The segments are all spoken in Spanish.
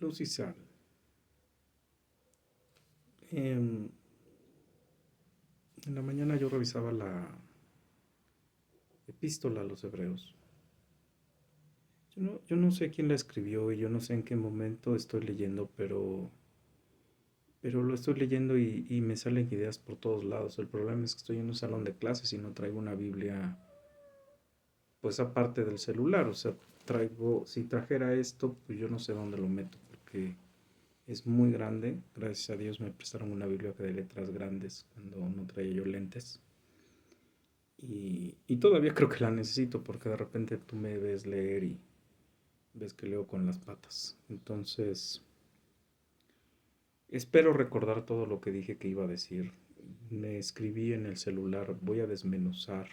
Luz y sal. En la mañana yo revisaba la epístola a los hebreos. Yo no sé quién la escribió y yo no sé en qué momento estoy leyendo, pero lo estoy leyendo y me salen ideas por todos lados. El problema es que estoy en un salón de clases y no traigo una Biblia, pues aparte del celular. O sea, si trajera esto, pues yo no sé dónde lo meto porque es muy grande. Gracias a Dios me prestaron una Biblia de letras grandes cuando no traía yo lentes. Y todavía creo que la necesito porque de repente tú me ves leer y ves que leo con las patas. Entonces, espero recordar todo lo que dije que iba a decir. Me escribí en el celular, voy a desmenuzar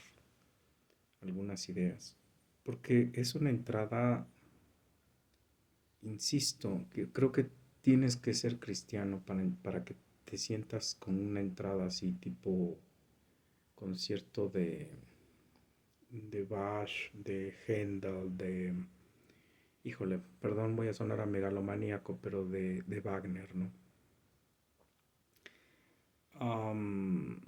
algunas ideas. Porque es una entrada, insisto, que creo que tienes que ser cristiano para que te sientas con una entrada así tipo concierto de Bach, de Händel, híjole, perdón, voy a sonar a megalomaníaco, pero de Wagner, ¿no? Am,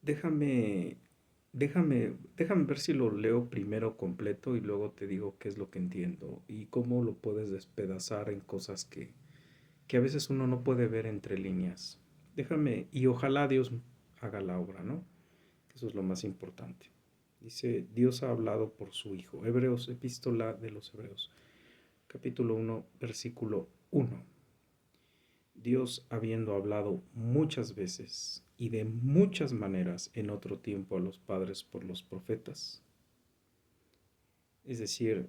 déjame, déjame ver si lo leo primero completo y luego te digo qué es lo que entiendo y cómo lo puedes despedazar en cosas que a veces uno no puede ver entre líneas. Déjame, y ojalá Dios haga la obra, ¿no? Eso es lo más importante. Dice, Dios ha hablado por su Hijo. Hebreos, epístola de los Hebreos, capítulo 1, versículo 1. Dios habiendo hablado muchas veces y de muchas maneras en otro tiempo a los padres por los profetas. Es decir,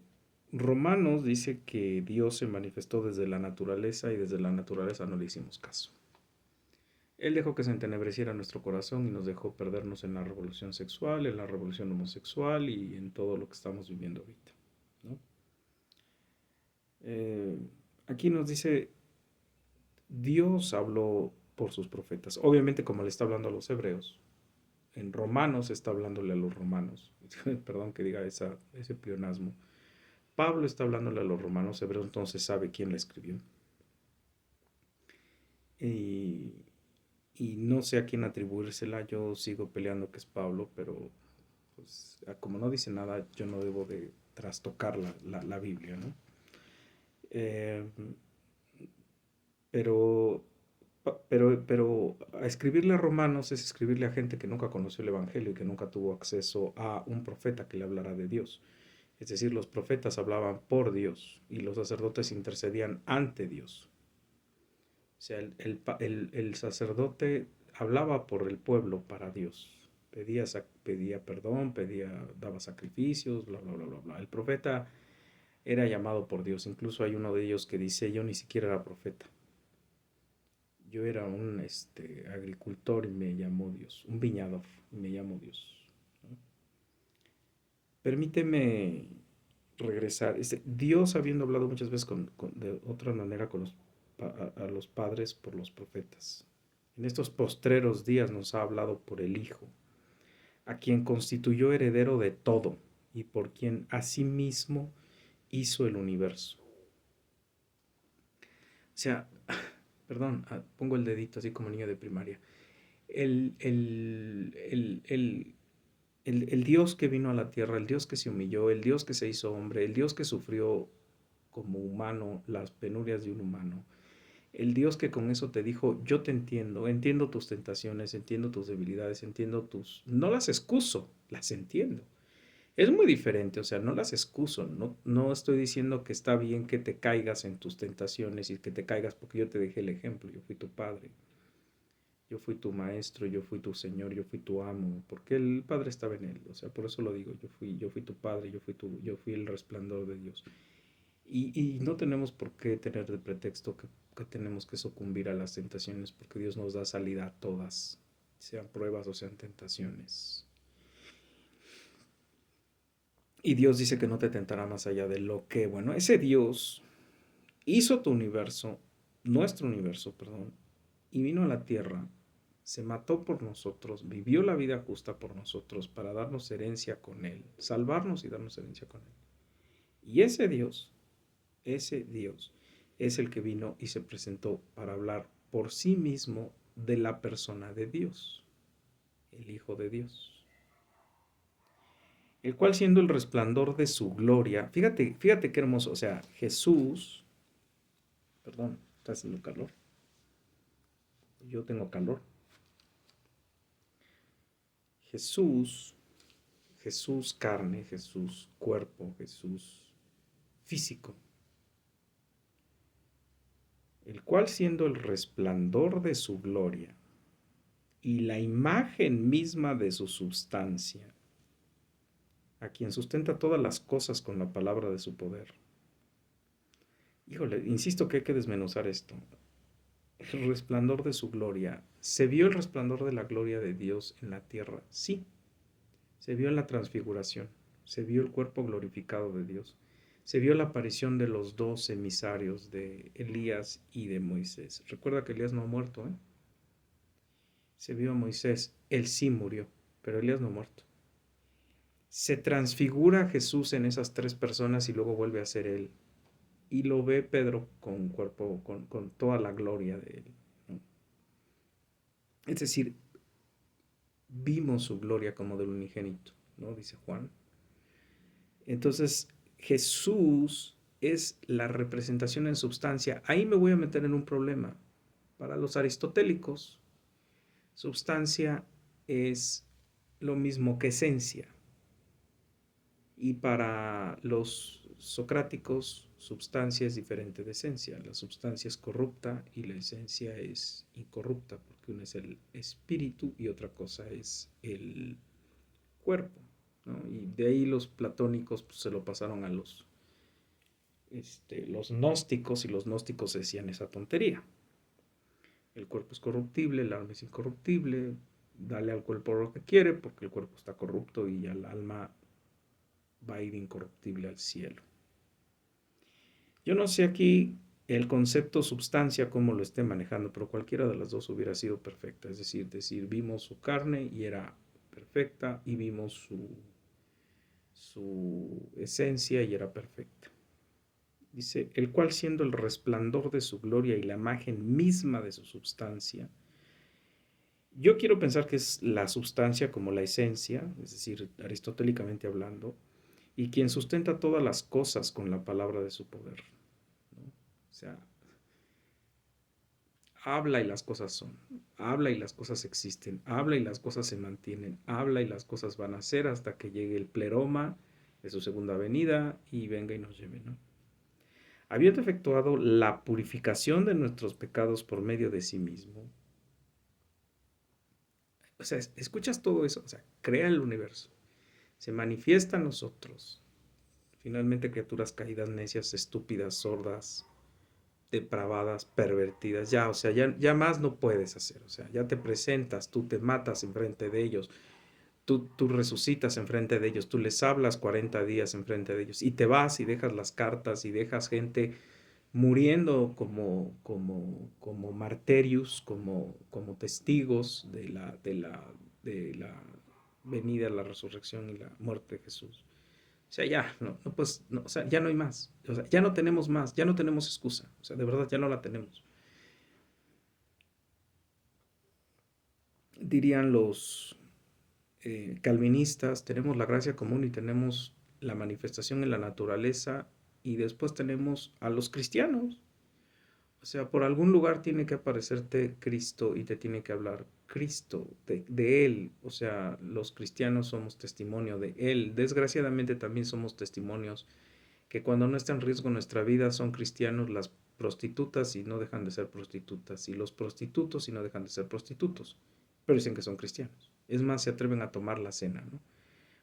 Romanos dice que Dios se manifestó desde la naturaleza y desde la naturaleza no le hicimos caso. Él dejó que se entenebreciera nuestro corazón y nos dejó perdernos en la revolución sexual, en la revolución homosexual y en todo lo que estamos viviendo ahorita, ¿no? Eh, Aquí nos dice, Dios habló por sus profetas. Obviamente como le está hablando a los hebreos. En Romanos está hablándole a los romanos. Perdón que diga ese pleonasmo. Pablo está hablándole a los romanos, hebreos entonces sabe quién la escribió. Y, y no sé a quién atribuírsela. Yo sigo peleando que es Pablo, pero pues, como no dice nada, yo no debo de trastocar la Biblia, ¿no? Eh, pero, pero a escribirle a romanos es escribirle a gente que nunca conoció el Evangelio y que nunca tuvo acceso a un profeta que le hablara de Dios. Es decir, los profetas hablaban por Dios y los sacerdotes intercedían ante Dios. O sea, el sacerdote hablaba por el pueblo para Dios. Pedía perdón, daba sacrificios, bla, bla, bla, bla, bla. El profeta era llamado por Dios. Incluso hay uno de ellos que dice, yo ni siquiera era profeta. Yo era un agricultor y me llamó Dios. Un viñador y me llamó Dios, ¿no? Permíteme regresar. Dios habiendo hablado muchas veces de otra manera a los padres por los profetas. En estos postreros días nos ha hablado por el Hijo, a quien constituyó heredero de todo y por quien asimismo hizo el universo. O sea, perdón, pongo el dedito así como niño de primaria. El, el, el, el, el Dios que vino a la tierra, el Dios que se humilló, el Dios que se hizo hombre, el Dios que sufrió como humano las penurias de un humano, el Dios que con eso te dijo, yo te entiendo, entiendo tus tentaciones, entiendo tus debilidades, entiendo no las excuso, las entiendo. Es muy diferente, o sea, no las excuso, no estoy diciendo que está bien que te caigas en tus tentaciones y que te caigas porque yo te dejé el ejemplo, yo fui tu padre, yo fui tu maestro, yo fui tu señor, yo fui tu amo, porque el Padre estaba en él, o sea, por eso lo digo, yo fui tu padre, yo fui el resplandor de Dios. Y no tenemos por qué tener de pretexto que tenemos que sucumbir a las tentaciones, porque Dios nos da salida a todas, sean pruebas o sean tentaciones. Y Dios dice que no te tentará más allá de lo que, bueno, ese Dios hizo tu universo, nuestro universo, perdón, y vino a la tierra, se mató por nosotros, vivió la vida justa por nosotros para darnos herencia con Él, salvarnos y darnos herencia con Él. Y ese Dios ese Dios es el que vino y se presentó para hablar por sí mismo de la persona de Dios, el Hijo de Dios, el cual siendo el resplandor de su gloria, fíjate qué hermoso, o sea, Jesús, perdón, está haciendo calor, yo tengo calor, Jesús, Jesús carne, Jesús cuerpo, Jesús físico, el cual siendo el resplandor de su gloria y la imagen misma de su substancia, a quien sustenta todas las cosas con la palabra de su poder. Híjole, insisto que hay que desmenuzar esto. El resplandor de su gloria. ¿Se vio el resplandor de la gloria de Dios en la tierra? Sí. Se vio en la transfiguración. Se vio el cuerpo glorificado de Dios. Se vio la aparición de los dos emisarios de Elías y de Moisés. Recuerda que Elías no ha muerto, ¿eh? Se vio a Moisés. Él sí murió, pero Elías no ha muerto. Se transfigura Jesús en esas tres personas y luego vuelve a ser él. Y lo ve Pedro con cuerpo, con toda la gloria de él, ¿no? Es decir, vimos su gloria como del unigénito, ¿no? Dice Juan. Entonces, Jesús es la representación en substancia. Ahí me voy a meter en un problema. Para los aristotélicos, substancia es lo mismo que esencia. Y para los socráticos, substancia es diferente de esencia. La substancia es corrupta y la esencia es incorrupta, porque una es el espíritu y otra cosa es el cuerpo, ¿no? Y de ahí los platónicos pues, se lo pasaron a los gnósticos, y los gnósticos decían esa tontería. El cuerpo es corruptible, el alma es incorruptible, dale al cuerpo lo que quiere, porque el cuerpo está corrupto y el alma va a ir incorruptible al cielo. Yo no sé aquí el concepto substancia cómo lo esté manejando, pero cualquiera de las dos hubiera sido perfecta. Es decir, vimos su carne y era perfecta, y vimos su esencia y era perfecta. Dice, el cual siendo el resplandor de su gloria y la imagen misma de su substancia. Yo quiero pensar que es la substancia como la esencia, es decir, aristotélicamente hablando, y quien sustenta todas las cosas con la palabra de su poder, ¿no? O sea, habla y las cosas son, habla y las cosas existen, habla y las cosas se mantienen, habla y las cosas van a ser hasta que llegue el pleroma de su segunda venida y venga y nos lleve, ¿no? Habiendo efectuado la purificación de nuestros pecados por medio de sí mismo. O sea, escuchas todo eso, o sea, crea el universo, se manifiesta en nosotros, finalmente criaturas caídas, necias, estúpidas, sordas, depravadas, pervertidas, ya, o sea, ya más no puedes hacer, o sea, ya te presentas, tú te matas enfrente de ellos, tú resucitas enfrente de ellos, tú les hablas 40 días enfrente de ellos, y te vas y dejas las cartas y dejas gente muriendo como marterios, como testigos de la venida, la resurrección y la muerte de Jesús. O sea, ya, pues, no, o sea, ya no hay más. O sea, ya no tenemos más, ya no tenemos excusa. O sea, de verdad, ya no la tenemos. Dirían los calvinistas, tenemos la gracia común y tenemos la manifestación en la naturaleza, y después tenemos a los cristianos. O sea, por algún lugar tiene que aparecerte Cristo y te tiene que hablar Cristo, de Él. O sea, los cristianos somos testimonio de Él. Desgraciadamente también somos testimonios que cuando no está en riesgo nuestra vida son cristianos las prostitutas y no dejan de ser prostitutas, y los prostitutos y no dejan de ser prostitutos, pero dicen que son cristianos. Es más, se atreven a tomar la cena, ¿no?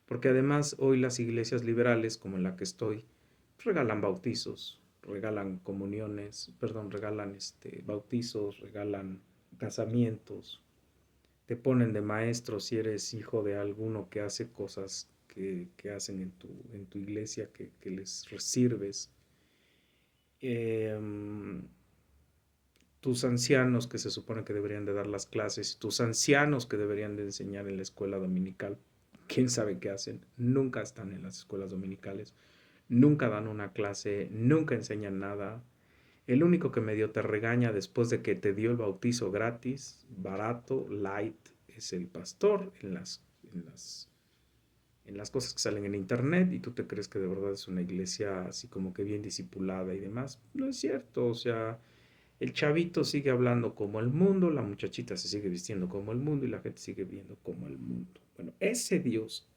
Porque además hoy las iglesias liberales, como en la que estoy, regalan bautizos, regalan comuniones, perdón, regalan bautizos, regalan casamientos, te ponen de maestro si eres hijo de alguno que hace cosas que hacen en tu iglesia, que les sirves. Eh, tus ancianos que se supone que deberían de dar las clases, tus ancianos que deberían de enseñar en la escuela dominical, quién sabe qué hacen, nunca están en las escuelas dominicales, nunca dan una clase, nunca enseñan nada. El único que medio te regaña después de que te dio el bautizo gratis, barato, light, es el pastor en las cosas que salen en internet y tú te crees que de verdad es una iglesia así como que bien discipulada y demás. No es cierto, o sea, el chavito sigue hablando como el mundo, la muchachita se sigue vistiendo como el mundo y la gente sigue viendo como el mundo. Bueno, a ese Dios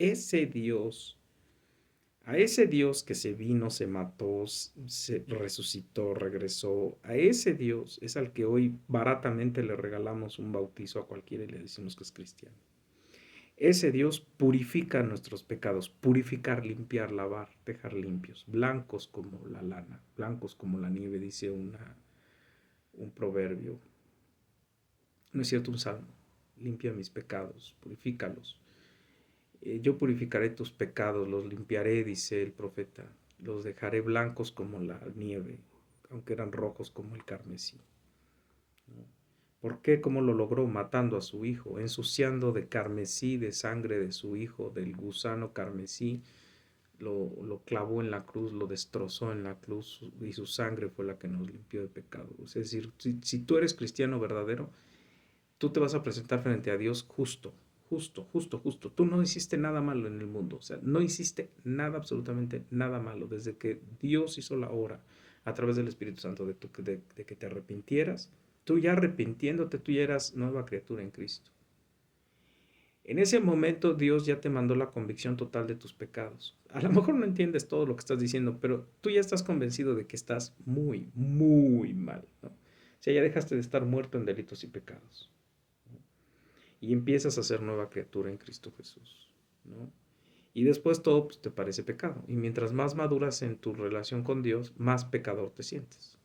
que se vino, se mató, se resucitó, regresó, a ese Dios es al que hoy baratamente le regalamos un bautizo a cualquiera y le decimos que es cristiano. Ese Dios purifica nuestros pecados, purificar, limpiar, lavar, dejar limpios, blancos como la lana, blancos como la nieve, dice un proverbio. No es cierto, un salmo. Limpia mis pecados, purifícalos. Yo purificaré tus pecados, los limpiaré, dice el profeta. Los dejaré blancos como la nieve, aunque eran rojos como el carmesí. ¿No? ¿Por qué? ¿Cómo lo logró? Matando a su hijo, ensuciando de carmesí, de sangre de su hijo, del gusano carmesí, lo clavó en la cruz, lo destrozó en la cruz y su sangre fue la que nos limpió de pecado. Es decir, si tú eres cristiano verdadero, tú te vas a presentar frente a Dios justo, justo, justo, justo. Tú no hiciste nada malo en el mundo, o sea, no hiciste nada, absolutamente nada malo. Desde que Dios hizo la obra a través del Espíritu Santo de que te arrepintieras, tú ya arrepintiéndote, tú ya eras nueva criatura en Cristo. En ese momento Dios ya te mandó la convicción total de tus pecados. A lo mejor no entiendes todo lo que estás diciendo, pero tú ya estás convencido de que estás muy, muy mal, ¿no? O sea, ya dejaste de estar muerto en delitos y pecados, ¿no? Y empiezas a ser nueva criatura en Cristo Jesús, ¿no? Y después todo pues, te parece pecado. Y mientras más maduras en tu relación con Dios, más pecador te sientes.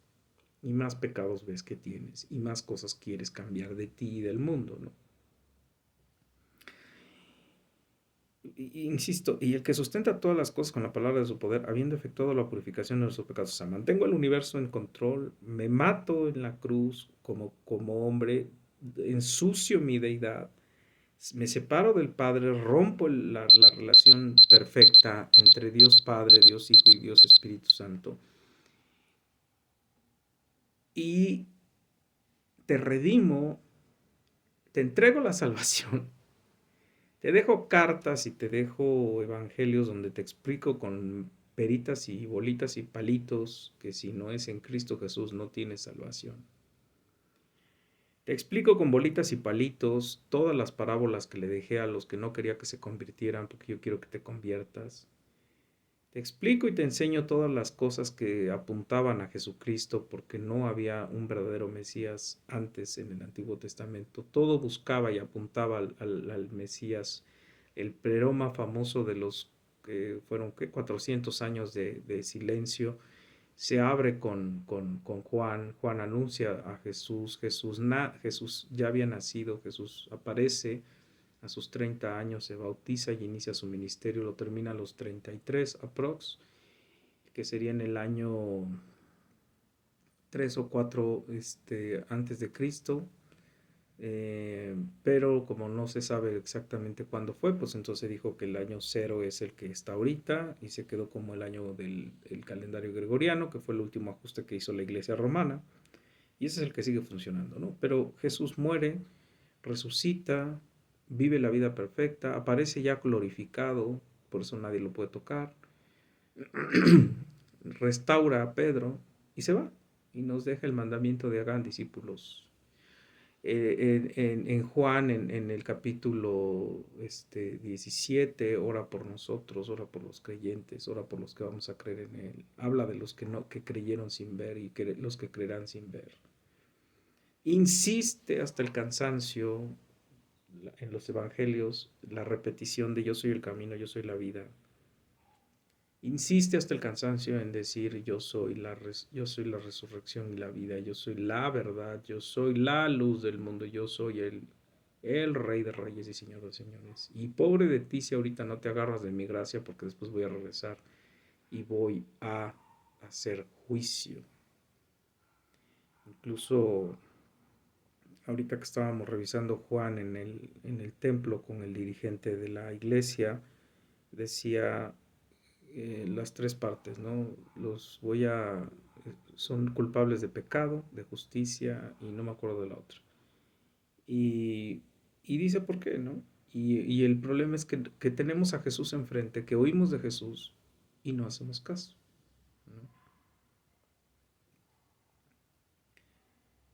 Y más pecados ves que tienes. Y más cosas quieres cambiar de ti y del mundo, ¿no? Insisto, y el que sustenta todas las cosas con la palabra de su poder, habiendo efectuado la purificación de nuestros pecados. O sea, mantengo el universo en control, me mato en la cruz como hombre, ensucio mi deidad, me separo del Padre, rompo la relación perfecta entre Dios Padre, Dios Hijo y Dios Espíritu Santo. Y te redimo, te entrego la salvación, te dejo cartas y te dejo evangelios donde te explico con peritas y bolitas y palitos que si no es en Cristo Jesús no tienes salvación. Te explico con bolitas y palitos todas las parábolas que le dejé a los que no quería que se convirtieran porque yo quiero que te conviertas. Te explico y te enseño todas las cosas que apuntaban a Jesucristo porque no había un verdadero Mesías antes en el Antiguo Testamento. Todo buscaba y apuntaba al Mesías, el pleroma famoso de los que fueron ¿qué? 400 años de silencio. Se abre con Juan. Juan anuncia a Jesús. Jesús ya había nacido. Jesús aparece a sus 30 años, se bautiza y inicia su ministerio, lo termina a los 33 aprox, que sería en el año 3 o 4 antes de Cristo, pero como no se sabe exactamente cuándo fue, pues entonces dijo que el año 0 es el que está ahorita y se quedó como el año del el calendario gregoriano, que fue el último ajuste que hizo la iglesia romana, y ese es el que sigue funcionando, ¿no? Pero Jesús muere, resucita, vive la vida perfecta, aparece ya glorificado, por eso nadie lo puede tocar, restaura a Pedro y se va y nos deja el mandamiento de hagan discípulos. En Juan, en el capítulo 17, ora por nosotros, ora por los creyentes, ora por los que vamos a creer en Él. Habla de los que, no, que creyeron sin ver y los que creerán sin ver. Insiste hasta el cansancio en los evangelios la repetición de yo soy el camino, yo soy la vida. Insiste hasta el cansancio en decir yo soy la resurrección y la vida, yo soy la verdad, yo soy la luz del mundo, yo soy el Rey de Reyes y Señor de Señores. Y pobre de ti si ahorita no te agarras de mi gracia porque después voy a regresar y voy a hacer juicio. Incluso ahorita que estábamos revisando Juan en el templo con el dirigente de la iglesia, decía las tres partes, ¿no? Son culpables de pecado, de justicia y no me acuerdo de la otra. Y, y dice por qué, ¿no? Y el problema es que tenemos a Jesús enfrente, que oímos de Jesús y no hacemos caso, ¿no?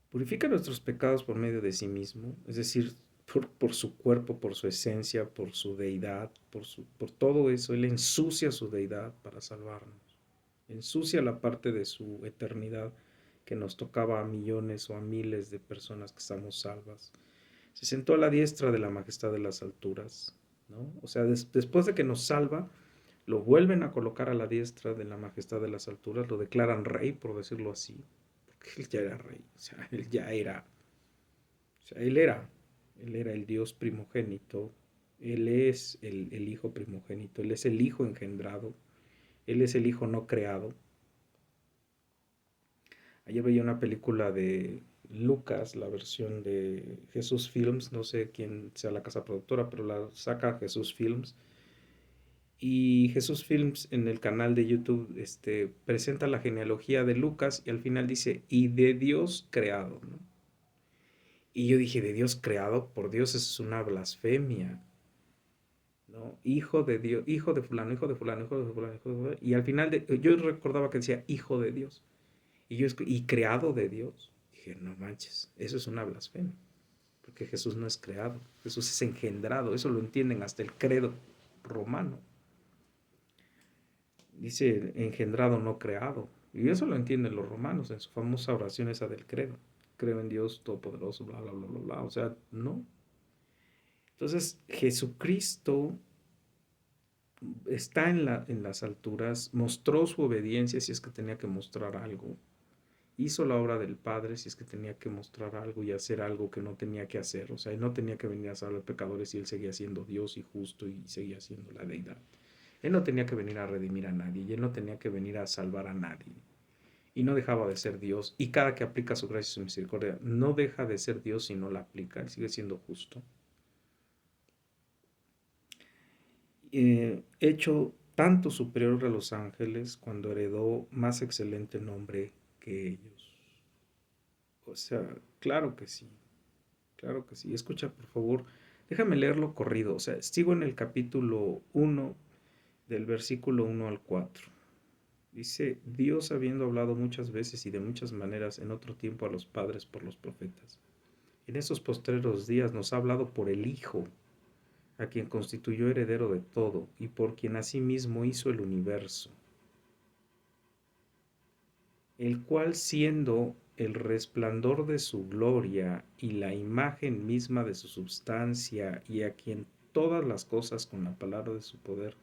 Purifica nuestros pecados por medio de sí mismo, es decir, por su cuerpo, por su esencia, por su deidad, por todo eso. Él ensucia su deidad para salvarnos. Ensucia la parte de su eternidad que nos tocaba a millones o a miles de personas que estamos salvas. Se sentó a la diestra de la majestad de las alturas, ¿no? O sea, después de que nos salva, lo vuelven a colocar a la diestra de la majestad de las alturas, lo declaran rey, por decirlo así, porque él ya era rey, o sea, él ya era, o sea, él era el Dios primogénito, él es el Hijo primogénito, él es el Hijo engendrado, él es el Hijo no creado. Ayer veía una película de Lucas, la versión de Jesús Films, no sé quién sea la casa productora, pero la saca Jesús Films. Y Jesús Films en el canal de YouTube presenta la genealogía de Lucas y al final dice, y de Dios creado, ¿no? Y yo dije, de Dios creado, por Dios, eso es una blasfemia, ¿no? Hijo de Dios, hijo de fulano, hijo de fulano, hijo de fulano, hijo de fulano. Y al final yo recordaba que decía, hijo de Dios. Y creado de Dios. Dije, no manches, eso es una blasfemia. Porque Jesús no es creado, Jesús es engendrado. Eso lo entienden hasta el credo romano. Dice engendrado, no creado. Y eso lo entienden los romanos en su famosa oración esa del credo. Creo en Dios todopoderoso, bla, bla, bla, bla, bla. O sea, no. Entonces, Jesucristo está en las alturas, mostró su obediencia si es que tenía que mostrar algo, hizo la obra del Padre si es que tenía que mostrar algo y hacer algo que no tenía que hacer. O sea, él no tenía que venir a salvar pecadores y él seguía siendo Dios y justo y seguía siendo la deidad. Él no tenía que venir a redimir a nadie y él no tenía que venir a salvar a nadie. Y no dejaba de ser Dios. Y cada que aplica su gracia y su misericordia, no deja de ser Dios si no la aplica. Él sigue siendo justo. Hecho tanto superior a los ángeles cuando heredó más excelente nombre que ellos. O sea, claro que sí. Claro que sí. Escucha, por favor, déjame leerlo corrido. O sea, sigo en el capítulo 1 del versículo 1 al 4. Dice, Dios habiendo hablado muchas veces y de muchas maneras en otro tiempo a los padres por los profetas. En esos postreros días nos ha hablado por el Hijo, a quien constituyó heredero de todo y por quien asimismo hizo el universo, el cual siendo el resplandor de su gloria y la imagen misma de su substancia, y a quien todas las cosas con la palabra de su poder,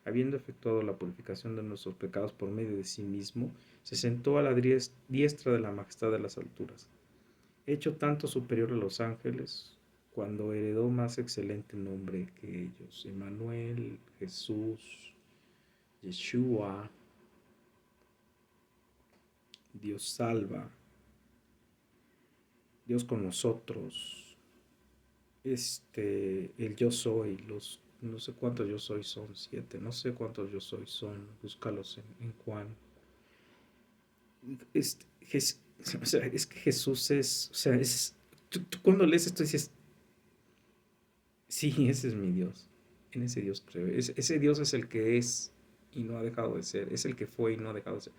habiendo efectuado la purificación de nuestros pecados por medio de sí mismo, se sentó a la diestra de la majestad de las alturas, hecho tanto superior a los ángeles, cuando heredó más excelente nombre que ellos. Emmanuel, Jesús, Yeshua, Dios salva, Dios con nosotros, el yo soy, no sé cuántos yo soy son, 7, no sé cuántos yo soy son, búscalos en Juan. Este, o sea, es que Jesús es, o sea, tú cuando lees esto dices, sí, ese es mi Dios, en ese Dios creo, ese Dios es el que es y no ha dejado de ser, es el que fue y no ha dejado de ser.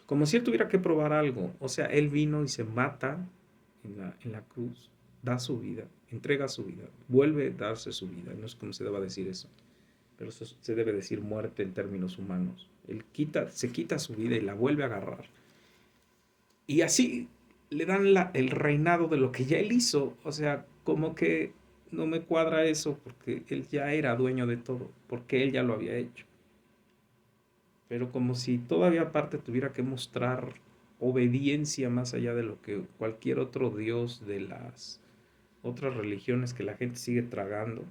Como si él tuviera que probar algo, o sea, él vino y se mata en la cruz, da su vida, entrega su vida, vuelve a darse su vida, no es como se deba decir eso, pero eso se debe decir muerte en términos humanos. Él se quita su vida y la vuelve a agarrar. Y así le dan el reinado de lo que ya él hizo, o sea, como que no me cuadra eso porque él ya era dueño de todo, porque él ya lo había hecho. Pero como si todavía aparte tuviera que mostrar obediencia más allá de lo que cualquier otro dios de las otras religiones que la gente sigue tragando.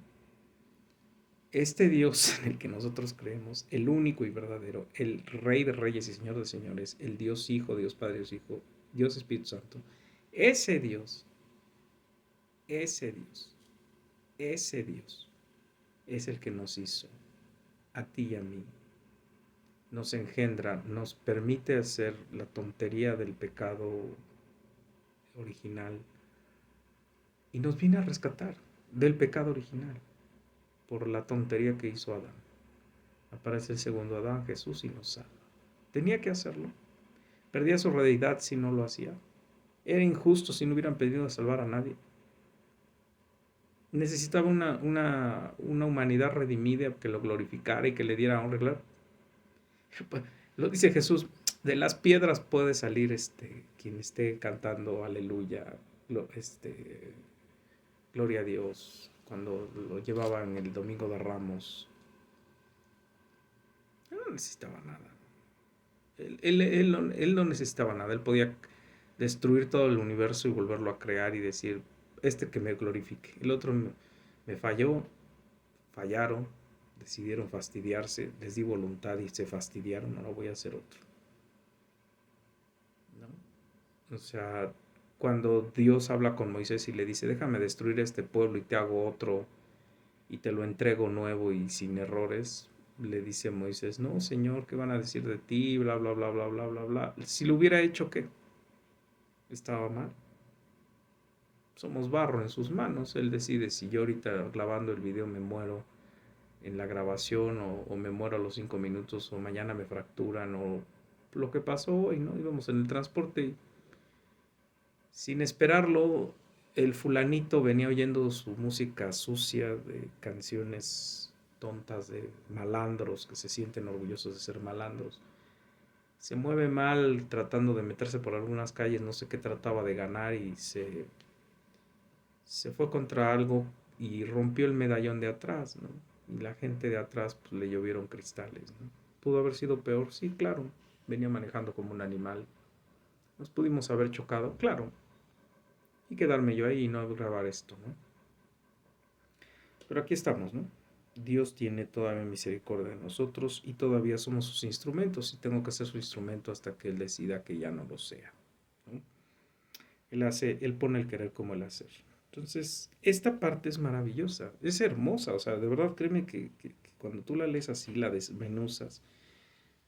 Este Dios en el que nosotros creemos, el único y verdadero, el Rey de Reyes y Señor de Señores, el Dios Hijo, Dios Padre, Dios Hijo, Dios Espíritu Santo, ese Dios, ese Dios, ese Dios es el que nos hizo a ti y a mí nos engendra, nos permite hacer la tontería del pecado original y nos viene a rescatar del pecado original por la tontería que hizo Adán. Aparece el segundo Adán, Jesús, y nos salva. Tenía que hacerlo. Perdía su realidad si no lo hacía. Era injusto si no hubieran pedido a salvar a nadie. Necesitaba una humanidad redimida que lo glorificara y que le diera honra. Claro. Lo dice Jesús, de las piedras puede salir quien esté cantando aleluya, gloria a Dios, cuando lo llevaban el domingo de Ramos. Él no necesitaba nada. Él no necesitaba nada. Él podía destruir todo el universo y volverlo a crear y decir, que me glorifique. El otro me falló, fallaron, decidieron fastidiarse, les di voluntad y se fastidiaron, ahora voy a hacer otro. ¿No? O sea, cuando Dios habla con Moisés y le dice, déjame destruir este pueblo y te hago otro y te lo entrego nuevo y sin errores, le dice a Moisés, no, Señor, ¿qué van a decir de ti? Bla, bla, bla, bla, bla, bla, bla. Si lo hubiera hecho, ¿qué? Estaba mal. Somos barro en sus manos. Él decide si yo ahorita grabando el video me muero en la grabación o me muero a los 5 minutos o mañana me fracturan o lo que pasó hoy, ¿no? Íbamos en el transporte y sin esperarlo el fulanito venía oyendo su música sucia de canciones tontas de malandros que se sienten orgullosos de ser malandros. Se mueve mal tratando de meterse por algunas calles, no sé qué trataba de ganar y se fue contra algo y rompió el medallón de atrás, ¿no? Y la gente de atrás pues, le llovieron cristales, ¿no? ¿Pudo haber sido peor? Sí, claro. Venía manejando como un animal. ¿Nos pudimos haber chocado? Claro. Y quedarme yo ahí y no grabar esto, ¿no? Pero aquí estamos, ¿no? Dios tiene todavía misericordia de nosotros y todavía somos sus instrumentos y tengo que ser su instrumento hasta que Él decida que ya no lo sea, ¿no? Él pone el querer como el hacer. Entonces, esta parte es maravillosa, es hermosa, o sea, de verdad créeme que cuando tú la lees así, la desmenuzas,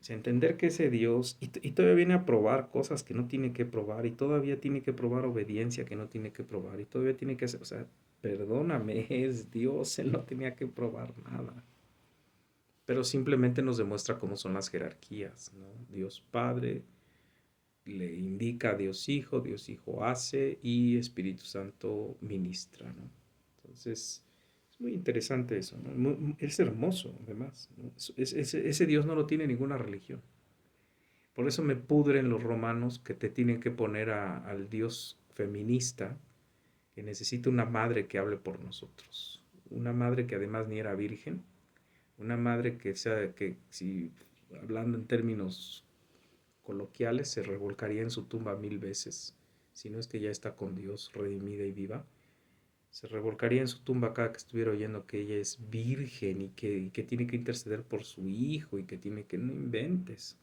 o sea, entender que ese Dios, y todavía viene a probar cosas que no tiene que probar, y todavía tiene que probar obediencia que no tiene que probar, y todavía tiene que hacer, o sea, perdóname, es Dios, Él no tenía que probar nada, pero simplemente nos demuestra cómo son las jerarquías, ¿no? Dios Padre le indica a Dios Hijo hace y Espíritu Santo ministra, ¿no? Entonces, es muy interesante eso, ¿no? Es hermoso, además, ¿no? Ese Dios no lo tiene ninguna religión. Por eso me pudren los romanos que te tienen que poner al Dios feminista, que necesita una madre que hable por nosotros. Una madre que además ni era virgen, una madre que sea, que si hablando en términos coloquiales, se revolcaría en su tumba 1000 veces, si no es que ya está con Dios redimida y viva, se revolcaría en su tumba cada que estuviera oyendo que ella es virgen y que tiene que interceder por su hijo y que tiene que, no inventes.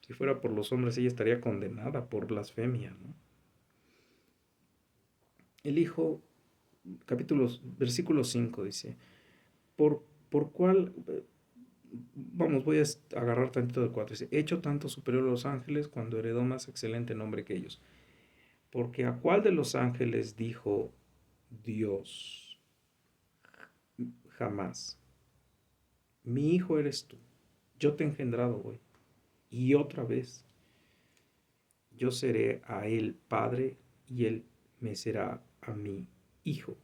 Si fuera por los hombres, ella estaría condenada por blasfemia, ¿no? El hijo, versículo 5 dice, por cuál, vamos, voy a agarrar tantito del 4, dice, hecho tanto superior a los ángeles cuando heredó más excelente nombre que ellos. Porque a cuál de los ángeles dijo Dios jamás, mi hijo eres tú, yo te he engendrado hoy, y otra vez yo seré a él padre y él me será a mí hijo.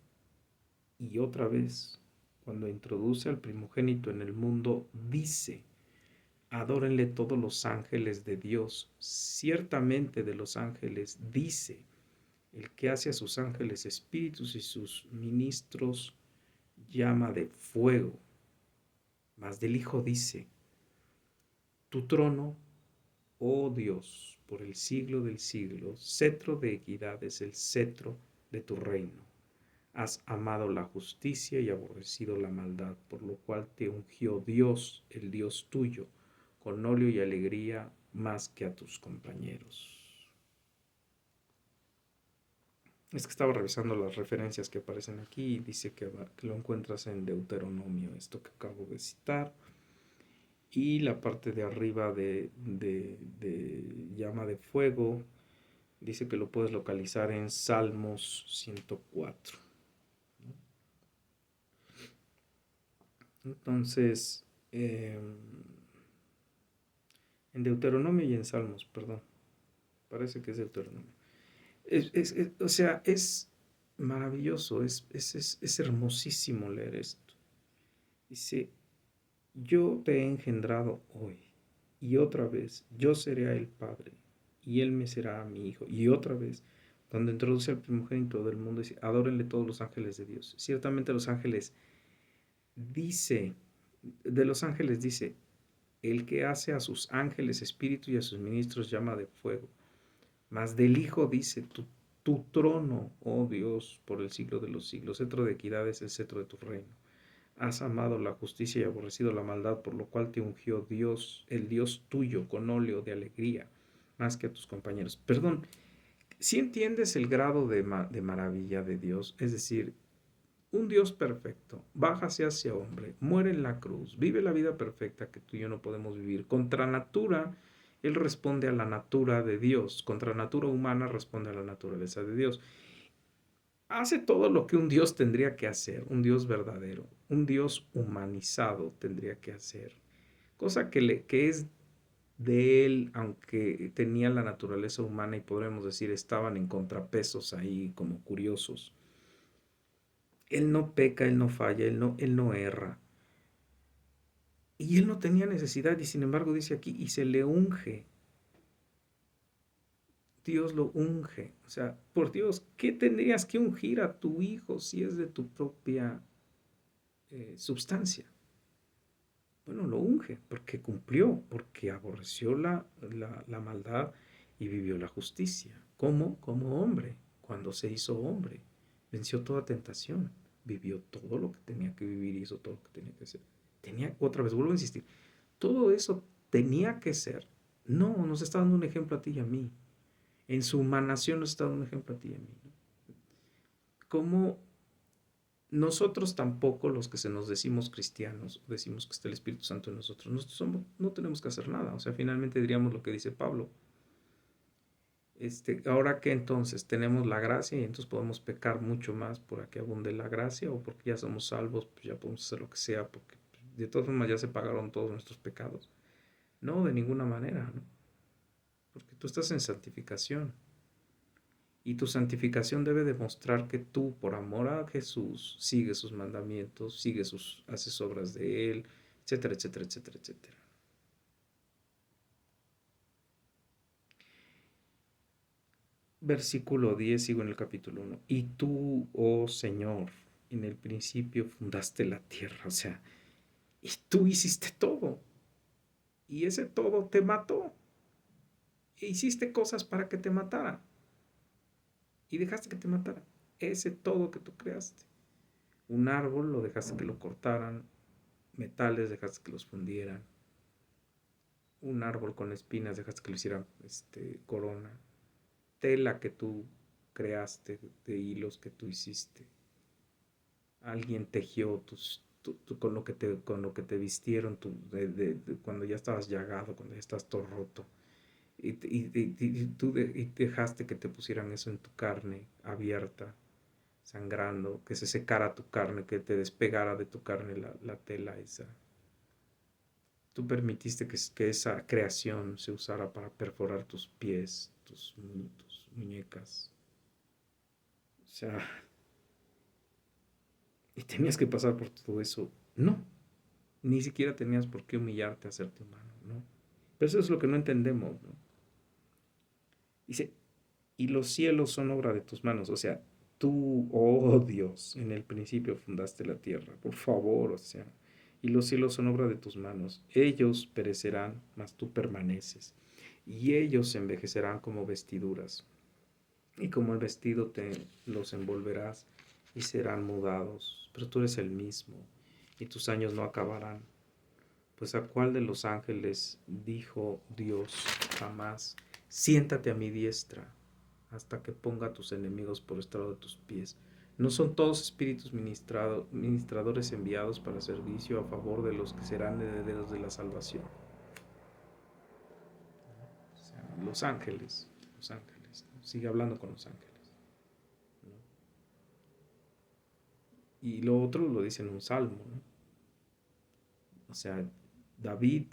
Y otra vez, cuando introduce al primogénito en el mundo, dice, adórenle todos los ángeles de Dios. Ciertamente de los ángeles dice, el que hace a sus ángeles espíritus y sus ministros llama de fuego. Mas del Hijo dice, tu trono, oh Dios, por el siglo del siglo, cetro de equidad es el cetro de tu reino. Has amado la justicia y aborrecido la maldad, por lo cual te ungió Dios, el Dios tuyo, con óleo y alegría más que a tus compañeros. Es que estaba revisando las referencias que aparecen aquí y dice que lo encuentras en Deuteronomio, esto que acabo de citar. Y la parte de arriba de llama de fuego, dice que lo puedes localizar en Salmos 104. Entonces, en Deuteronomio y en Salmos, perdón, parece que es Deuteronomio. O sea, es maravilloso, es hermosísimo leer esto. Dice, yo te he engendrado hoy, y otra vez yo seré a él padre, y él me será a mi hijo. Y otra vez, cuando introduce al primogénito del mundo, dice, adórenle todos los ángeles de Dios. Ciertamente los ángeles dice, de los ángeles dice, el que hace a sus ángeles espíritu y a sus ministros llama de fuego. Mas del Hijo dice, tu trono, oh Dios, por el siglo de los siglos, cetro de equidad es el cetro de tu reino. Has amado la justicia y aborrecido la maldad, por lo cual te ungió Dios, el Dios tuyo, con óleo de alegría, más que a tus compañeros. Perdón, si entiendes el grado de maravilla de Dios, es decir, un Dios perfecto, bájase hacia hombre, muere en la cruz, vive la vida perfecta que tú y yo no podemos vivir. Contra natura, Él responde a la natura de Dios. Contra natura humana responde a la naturaleza de Dios. Hace todo lo que un Dios tendría que hacer, un Dios verdadero, un Dios humanizado tendría que hacer. Cosa que es de Él, aunque tenía la naturaleza humana y podríamos decir estaban en contrapesos ahí como curiosos. Él no peca, Él no falla, Él no erra. Y Él no tenía necesidad y sin embargo dice aquí, y se le unge. Dios lo unge. O sea, por Dios, ¿qué tendrías que ungir a tu hijo si es de tu propia substancia? Bueno, lo unge porque cumplió, porque aborreció la maldad y vivió la justicia. ¿Cómo? Como hombre, cuando se hizo hombre. Venció toda tentación, vivió todo lo que tenía que vivir y hizo todo lo que tenía que hacer. Tenía, otra vez, vuelvo a insistir, todo eso tenía que ser. No, nos está dando un ejemplo a ti y a mí. En su humanación nos está dando un ejemplo a ti y a mí. ¿No? ¿Cómo nosotros tampoco, los que se nos decimos cristianos, decimos que está el Espíritu Santo en nosotros, no tenemos que hacer nada? O sea, finalmente diríamos lo que dice Pablo. Ahora que entonces tenemos la gracia y entonces podemos pecar mucho más por que abunde la gracia o porque ya somos salvos, pues ya podemos hacer lo que sea, porque de todas formas ya se pagaron todos nuestros pecados. No, de ninguna manera, ¿no? Porque tú estás en santificación. Y tu santificación debe demostrar que tú, por amor a Jesús, sigues sus mandamientos, haces obras de Él, etcétera, etcétera, etcétera, etcétera. Versículo 10, sigo en el capítulo 1. Y tú, oh Señor, en el principio fundaste la tierra, o sea, y tú hiciste todo. Y ese todo te mató. E hiciste cosas para que te matara. Y dejaste que te matara. Ese todo que tú creaste. Un árbol lo dejaste que lo cortaran, metales dejaste que los fundieran, un árbol con espinas dejaste que lo hicieran corona, tela que tú creaste, de hilos que tú hiciste, alguien tejió con lo que te vistieron cuando ya estabas llagado, cuando ya estabas todo roto. Y dejaste que te pusieran eso en tu carne abierta, sangrando, que se secara tu carne, que te despegara de tu carne la tela esa. Tú permitiste que esa creación se usara para perforar tus pies, tus muñecas. O sea, y tenías que pasar por todo eso. No, ni siquiera tenías por qué humillarte a hacerte humano, ¿no? Pero eso es lo que no entendemos, ¿no? Dice, y los cielos son obra de tus manos. O sea, tú, oh Dios, en el principio fundaste la tierra. Por favor, o sea, y los cielos son obra de tus manos. Ellos perecerán, mas tú permaneces. Y ellos se envejecerán como vestiduras. Y como el vestido te los envolverás y serán mudados. Pero tú eres el mismo y tus años no acabarán. Pues a cuál de los ángeles dijo Dios jamás, siéntate a mi diestra hasta que ponga a tus enemigos por estrado de tus pies. No son todos espíritus ministradores enviados para servicio a favor de los que serán herederos de la salvación. O sea, los ángeles, ¿no? Sigue hablando con los ángeles, ¿no? Y lo otro lo dice en un salmo, ¿no? O sea, David,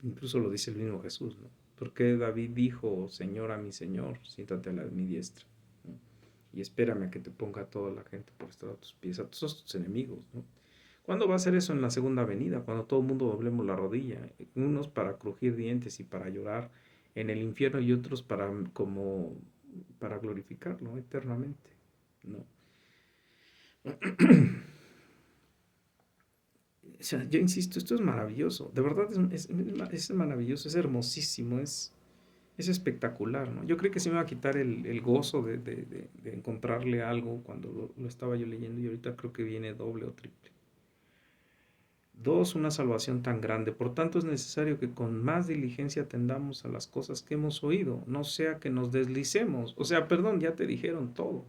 incluso lo dice el mismo Jesús, ¿no? Porque David dijo, Señor a mi Señor, siéntate a la de mi diestra, ¿no? Y espérame a que te ponga toda la gente por estar a tus pies, a todos tus enemigos, ¿no? ¿Cuándo va a ser eso en la segunda venida? Cuando todo el mundo doblemos la rodilla, unos para crujir dientes y para llorar en el infierno y otros para glorificarlo eternamente, ¿no? O sea, yo insisto, esto es maravilloso, de verdad es maravilloso, es hermosísimo, es espectacular, ¿no? Yo creo que se me va a quitar el gozo de encontrarle algo cuando lo estaba yo leyendo y ahorita creo que viene doble o triple. Dos, una salvación tan grande. Por tanto, es necesario que con más diligencia atendamos a las cosas que hemos oído, no sea que nos deslicemos. O sea, perdón, ya te dijeron todo,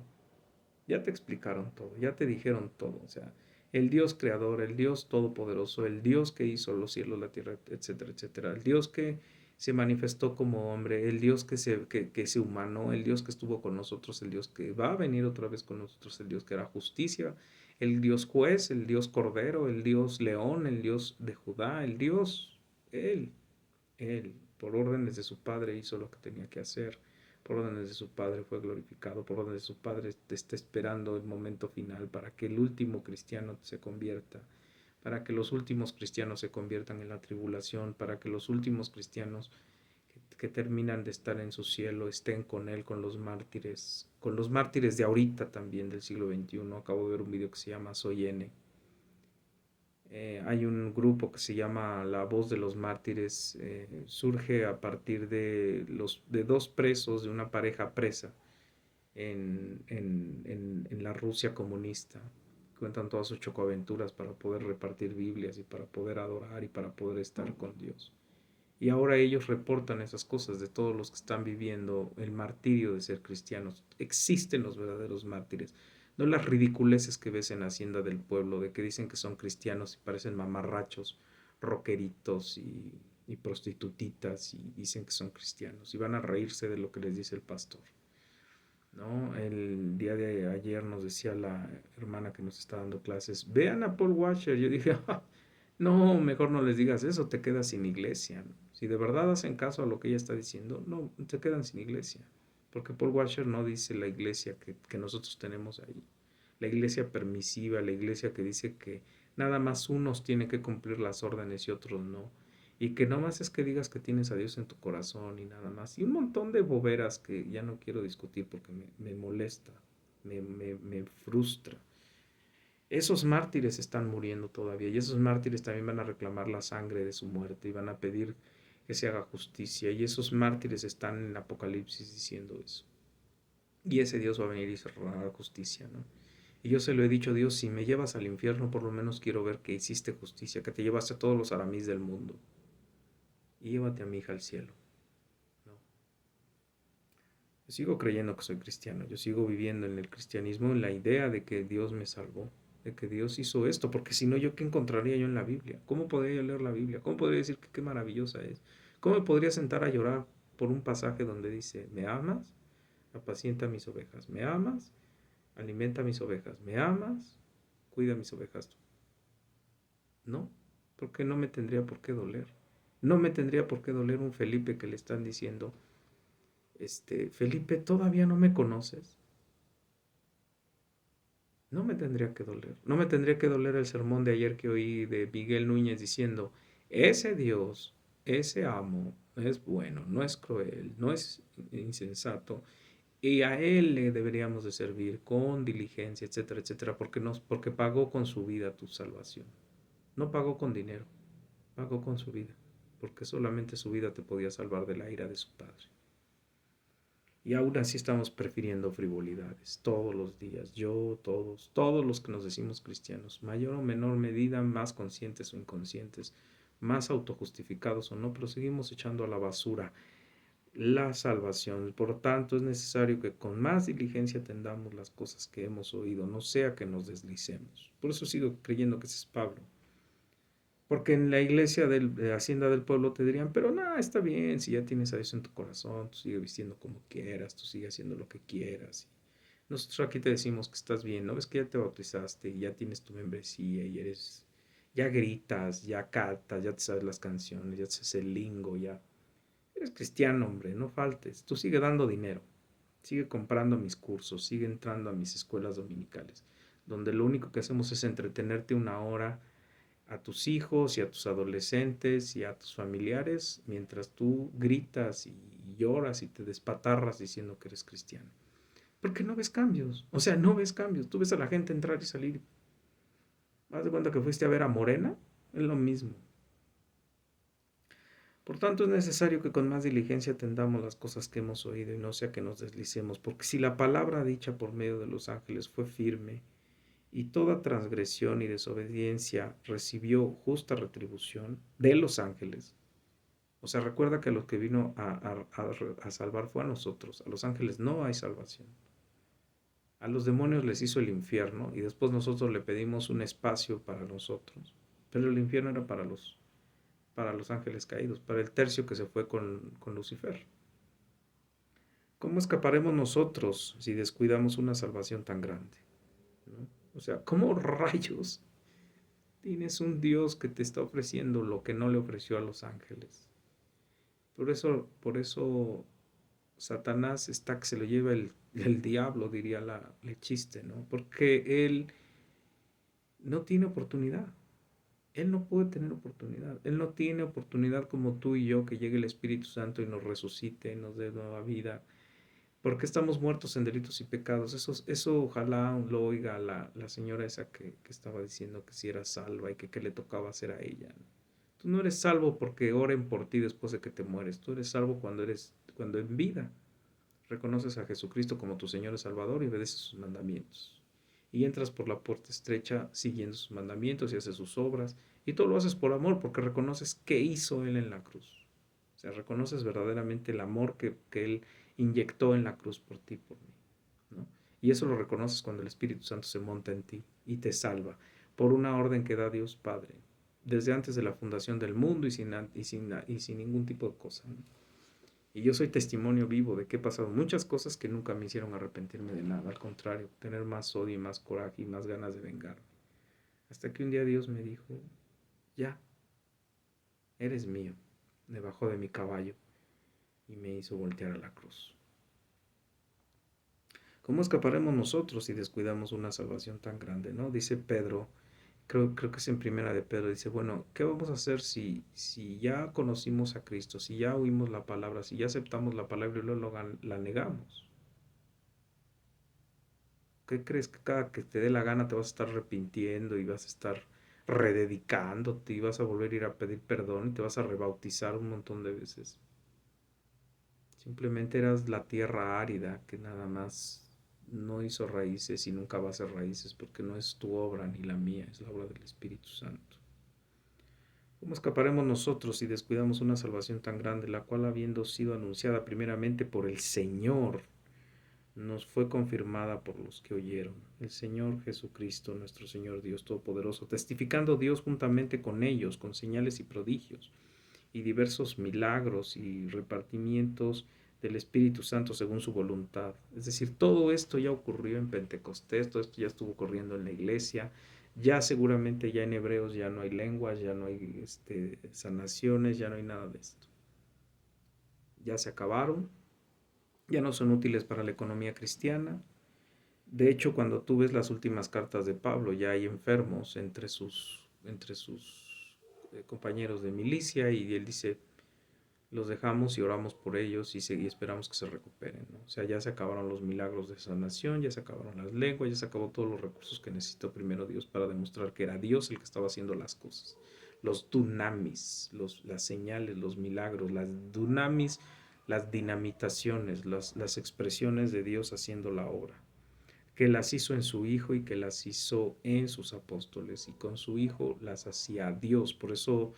ya te explicaron todo, ya te dijeron todo. O sea, el Dios creador, el Dios todopoderoso, el Dios que hizo los cielos, la tierra, etcétera, etcétera. El Dios que se manifestó como hombre, el Dios que se humanó, el Dios que estuvo con nosotros, el Dios que va a venir otra vez con nosotros, el Dios que hará justicia, el Dios juez, el Dios cordero, el Dios león, el Dios de Judá, el Dios, Él, Él, por órdenes de su Padre hizo lo que tenía que hacer, por órdenes de su Padre fue glorificado, por órdenes de su Padre te está esperando el momento final para que el último cristiano se convierta, para que los últimos cristianos se conviertan en la tribulación, para que los últimos cristianos que terminan de estar en su cielo estén con Él, con los mártires de ahorita también del siglo XXI. Acabo de ver un video que se llama Soy N. Hay un grupo que se llama La Voz de los Mártires, surge a partir de dos presos, de una pareja presa en la Rusia comunista. Cuentan todas sus chocoaventuras para poder repartir Biblias y para poder adorar y para poder estar con Dios. Y ahora ellos reportan esas cosas de todos los que están viviendo el martirio de ser cristianos. Existen los verdaderos mártires, no las ridiculeces que ves en Hacienda del Pueblo, de que dicen que son cristianos y parecen mamarrachos, rockeritos y prostitutitas y dicen que son cristianos y van a reírse de lo que les dice el pastor, ¿no? El día de ayer nos decía la hermana que nos está dando clases, vean a Paul Washer. Yo dije, no, mejor no les digas eso, te quedas sin iglesia, ¿no? Si de verdad hacen caso a lo que ella está diciendo, no, te quedan sin iglesia. Porque Paul Washer no dice la iglesia que nosotros tenemos ahí. La iglesia permisiva, la iglesia que dice que nada más unos tienen que cumplir las órdenes y otros no. Y que no más es que digas que tienes a Dios en tu corazón y nada más. Y un montón de boberas que ya no quiero discutir porque me molesta, me frustra. Esos mártires están muriendo todavía y esos mártires también van a reclamar la sangre de su muerte y van a pedir que se haga justicia y esos mártires están en el Apocalipsis diciendo eso. Y ese Dios va a venir y se hará justicia, ¿no? Y yo se lo he dicho, Dios, si me llevas al infierno, por lo menos quiero ver que hiciste justicia, que te llevaste a todos los aramís del mundo y llévate a mi hija al cielo, ¿no? Yo sigo creyendo que soy cristiano, yo sigo viviendo en el cristianismo, en la idea de que Dios me salvó, de que Dios hizo esto, porque si no, ¿yo qué encontraría yo en la Biblia? ¿Cómo podría yo leer la Biblia? ¿Cómo podría decir que qué maravillosa es? ¿Cómo me podría sentar a llorar por un pasaje donde dice, ¿me amas? Apacienta mis ovejas. ¿Me amas? Alimenta mis ovejas. ¿Me amas? Cuida mis ovejas. No, porque no me tendría por qué doler. No me tendría por qué doler un Felipe que le están diciendo, Felipe, ¿todavía no me conoces? No me tendría que doler. No me tendría que doler el sermón de ayer que oí de Miguel Núñez diciendo, ese Dios, ese amo, es bueno, no es cruel, no es insensato, y a Él le deberíamos de servir con diligencia, etcétera, etcétera, porque pagó con su vida tu salvación. No pagó con dinero, pagó con su vida, porque solamente su vida te podía salvar de la ira de su Padre. Y aún así estamos prefiriendo frivolidades todos los días, yo, todos los que nos decimos cristianos, mayor o menor medida, más conscientes o inconscientes, más autojustificados o no, pero seguimos echando a la basura la salvación. Por tanto, es necesario que con más diligencia atendamos las cosas que hemos oído, no sea que nos deslicemos. Por eso sigo creyendo que ese es Pablo. Porque en la iglesia de Hacienda del Pueblo te dirían, pero nada, está bien, si ya tienes a Dios en tu corazón, tú sigue vistiendo como quieras, tú sigue haciendo lo que quieras. Nosotros aquí te decimos que estás bien, ¿no ves que ya te bautizaste y ya tienes tu membresía y eres, ya gritas, ya cantas, ya te sabes las canciones, ya te sabes el lingo, ya eres cristiano, hombre, no faltes. Tú sigue dando dinero, sigue comprando mis cursos, sigue entrando a mis escuelas dominicales, donde lo único que hacemos es entretenerte una hora a tus hijos y a tus adolescentes y a tus familiares mientras tú gritas y lloras y te despatarras diciendo que eres cristiano. Porque no ves cambios, o sea, no ves cambios. Tú ves a la gente entrar y salir. Haz de cuenta que fuiste a ver a Morena, es lo mismo. Por tanto, es necesario que con más diligencia atendamos las cosas que hemos oído y no sea que nos deslicemos, porque si la palabra dicha por medio de los ángeles fue firme y toda transgresión y desobediencia recibió justa retribución de los ángeles, o sea, recuerda que a los que vino a salvar fue a nosotros, a los ángeles no hay salvación. A los demonios les hizo el infierno y después nosotros le pedimos un espacio para nosotros, pero el infierno era para los ángeles caídos, para el tercio que se fue con Lucifer. ¿Cómo escaparemos nosotros si descuidamos una salvación tan grande? ¿No? O sea, ¿cómo rayos tienes un Dios que te está ofreciendo lo que no le ofreció a los ángeles? Por eso Satanás está que se lo lleva el diablo, diría el chiste, ¿no? Porque él no tiene oportunidad. Él no puede tener oportunidad. Él no tiene oportunidad como tú y yo, que llegue el Espíritu Santo y nos resucite, nos dé nueva vida. Porque estamos muertos en delitos y pecados. Eso ojalá lo oiga la señora esa que estaba diciendo que si era salva y que qué le tocaba hacer a ella, ¿no? Tú no eres salvo porque oren por ti después de que te mueres. Tú eres salvo cuando en vida reconoces a Jesucristo como tu Señor y Salvador y obedeces sus mandamientos. Y entras por la puerta estrecha siguiendo sus mandamientos y haces sus obras. Y todo lo haces por amor porque reconoces qué hizo Él en la cruz. O sea, reconoces verdaderamente el amor que Él inyectó en la cruz por ti, por mí, ¿no? Y eso lo reconoces cuando el Espíritu Santo se monta en ti y te salva por una orden que da Dios Padre desde antes de la fundación del mundo y sin ningún tipo de cosa, ¿no? Y yo soy testimonio vivo de que he pasado muchas cosas que nunca me hicieron arrepentirme de nada. Al contrario, tener más odio y más coraje y más ganas de vengarme. Hasta que un día Dios me dijo, ya, eres mío. Me bajó de mi caballo y me hizo voltear a la cruz. ¿Cómo escaparemos nosotros si descuidamos una salvación tan grande? ¿No? Dice Pedro, creo que es en primera de Pedro, dice, bueno, ¿qué vamos a hacer si ya conocimos a Cristo, si ya oímos la palabra, si ya aceptamos la palabra y luego la negamos? ¿Qué crees que cada que te dé la gana te vas a estar arrepintiendo y vas a estar rededicándote y vas a volver a ir a pedir perdón y te vas a rebautizar un montón de veces? Simplemente eras la tierra árida que nada más no hizo raíces y nunca va a hacer raíces porque no es tu obra ni la mía, es la obra del Espíritu Santo. ¿Cómo escaparemos nosotros si descuidamos una salvación tan grande, la cual habiendo sido anunciada primeramente por el Señor, nos fue confirmada por los que oyeron? El Señor Jesucristo, nuestro Señor Dios Todopoderoso, testificando Dios juntamente con ellos, con señales y prodigios, y diversos milagros y repartimientos del Espíritu Santo según su voluntad. Es decir, todo esto ya ocurrió en Pentecostés, todo esto ya estuvo ocurriendo en la iglesia, ya seguramente ya en Hebreos ya no hay lenguas, ya no hay sanaciones, ya no hay nada de esto. Ya se acabaron, ya no son útiles para la economía cristiana. De hecho, cuando tú ves las últimas cartas de Pablo, ya hay enfermos entre sus compañeros de milicia y él dice, los dejamos y oramos por ellos y esperamos que se recuperen, ¿no? O sea, ya se acabaron los milagros de sanación, ya se acabaron las lenguas, ya se acabó todos los recursos que necesitó primero Dios para demostrar que era Dios el que estaba haciendo las cosas. Los dunamis, las señales, los milagros, las dunamis, las dinamitaciones, las expresiones de Dios haciendo la obra, que las hizo en su Hijo y que las hizo en sus apóstoles, y con su Hijo las hacía Dios. Por eso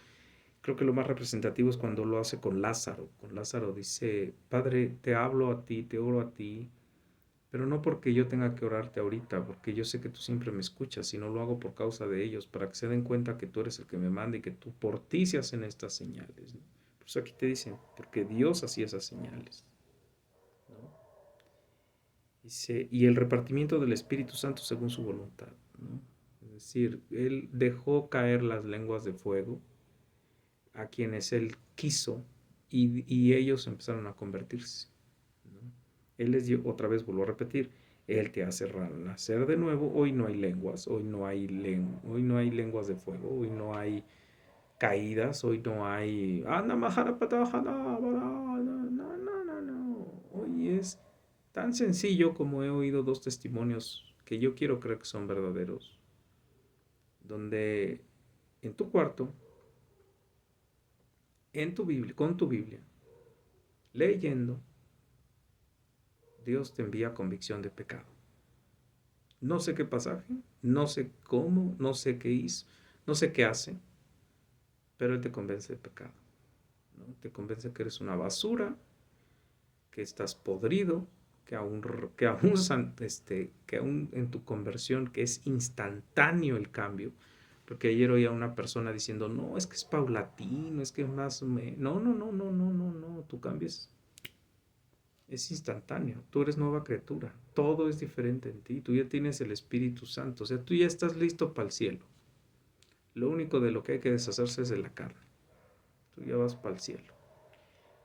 Creo que lo más representativo es cuando lo hace con Lázaro. Con Lázaro dice, Padre, te hablo a ti, te oro a ti, pero no porque yo tenga que orarte ahorita, porque yo sé que tú siempre me escuchas, sino lo hago por causa de ellos, para que se den cuenta que tú eres el que me manda y que tú por ti se hacen estas señales, ¿no? Por eso aquí te dicen, porque Dios hacía esas señales, ¿no? Dice, y el repartimiento del Espíritu Santo según su voluntad, ¿no? Es decir, Él dejó caer las lenguas de fuego a quienes Él quiso y ellos empezaron a convertirse, ¿no? Él les dio, otra vez vuelvo a repetir, Él te hace nacer de nuevo, hoy no hay lenguas, hoy no hay lenguas de fuego, hoy no hay caídas, hoy no hay... No. Hoy es tan sencillo como he oído dos testimonios que yo quiero creer que son verdaderos, donde en tu cuarto, en tu Biblia, con tu Biblia, leyendo, Dios te envía convicción de pecado. No sé qué pasaje, no sé cómo, no sé qué hizo, no sé qué hace, pero Él te convence de pecado, ¿no? Te convence que eres una basura, que estás podrido, que aún en tu conversión, que es instantáneo el cambio. Porque ayer oía a una persona diciendo, no, es que es paulatino, es que más o menos. No, tu cambio es instantáneo. Tú eres nueva criatura. Todo es diferente en ti. Tú ya tienes el Espíritu Santo. O sea, tú ya estás listo para el cielo. Lo único de lo que hay que deshacerse es de la carne. Tú ya vas para el cielo.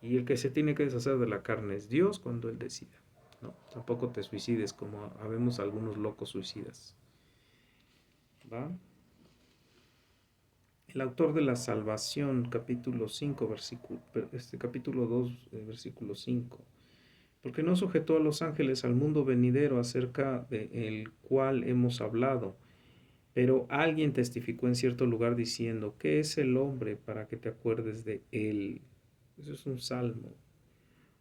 Y el que se tiene que deshacer de la carne es Dios cuando Él decida. No, tampoco te suicides como habemos algunos locos suicidas. ¿Va? El autor de la salvación, capítulo 5 capítulo 2 versículo 5. Porque no sujetó a los ángeles al mundo venidero acerca del cual hemos hablado. Pero alguien testificó en cierto lugar diciendo, ¿qué es el hombre para que te acuerdes de él? Eso es un salmo.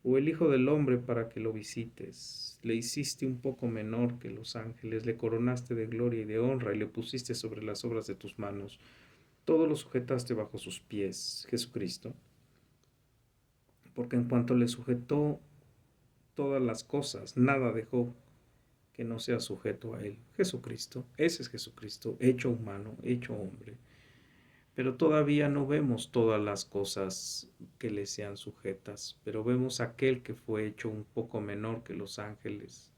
O el Hijo del Hombre para que lo visites. Le hiciste un poco menor que los ángeles, le coronaste de gloria y de honra y le pusiste sobre las obras de tus manos. Todo lo sujetaste bajo sus pies, Jesucristo. Porque en cuanto le sujetó todas las cosas, nada dejó que no sea sujeto a él. Jesucristo, ese es Jesucristo, hecho humano, hecho hombre. Pero todavía no vemos todas las cosas que le sean sujetas, pero vemos aquel que fue hecho un poco menor que los ángeles,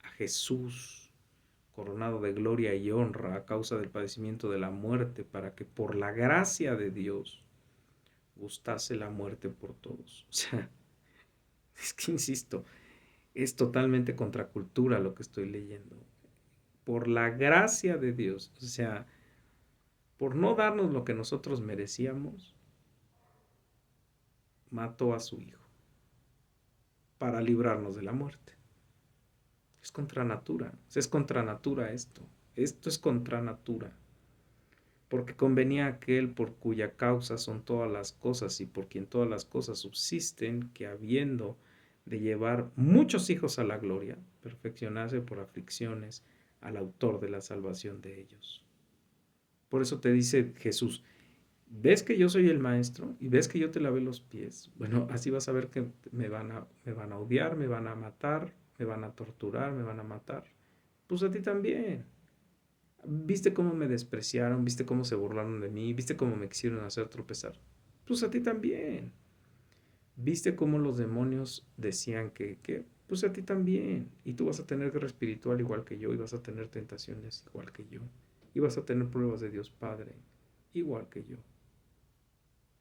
a Jesús, coronado de gloria y honra a causa del padecimiento de la muerte, para que por la gracia de Dios gustase la muerte por todos. O sea, es que insisto, es totalmente contracultura lo que estoy leyendo. Por la gracia de Dios, o sea, por no darnos lo que nosotros merecíamos, mató a su hijo para librarnos de la muerte. Es contra natura, es contra natura esto. Esto es contra natura. Porque convenía aquel por cuya causa son todas las cosas y por quien todas las cosas subsisten, que habiendo de llevar muchos hijos a la gloria, perfeccionase por aflicciones al autor de la salvación de ellos. Por eso te dice Jesús, ¿ves que yo soy el maestro? ¿Y ves que yo te lavé los pies? Bueno, así vas a ver que me van a odiar, me van a matar, me van a torturar, me van a matar. Pues a ti también. ¿Viste cómo me despreciaron? ¿Viste cómo se burlaron de mí? ¿Viste cómo me quisieron hacer tropezar? Pues a ti también. ¿Viste cómo los demonios decían que pues a ti también? Y tú vas a tener guerra espiritual igual que yo, y vas a tener tentaciones igual que yo, y vas a tener pruebas de Dios Padre igual que yo.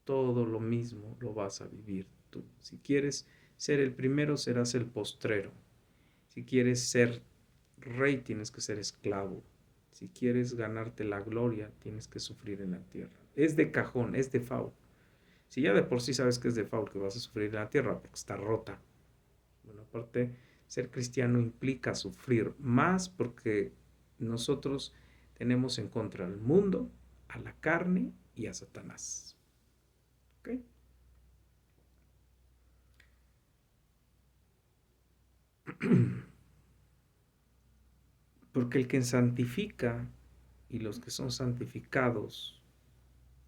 Todo lo mismo lo vas a vivir tú. Si quieres ser el primero, serás el postrero. Si quieres ser rey, tienes que ser esclavo. Si quieres ganarte la gloria, tienes que sufrir en la tierra. Es de cajón, es de faul. Si ya de por sí sabes que es de faul que vas a sufrir en la tierra porque está rota. Bueno, aparte, ser cristiano implica sufrir más porque nosotros tenemos en contra al mundo, a la carne y a Satanás. ¿Ok? Porque el que santifica y los que son santificados,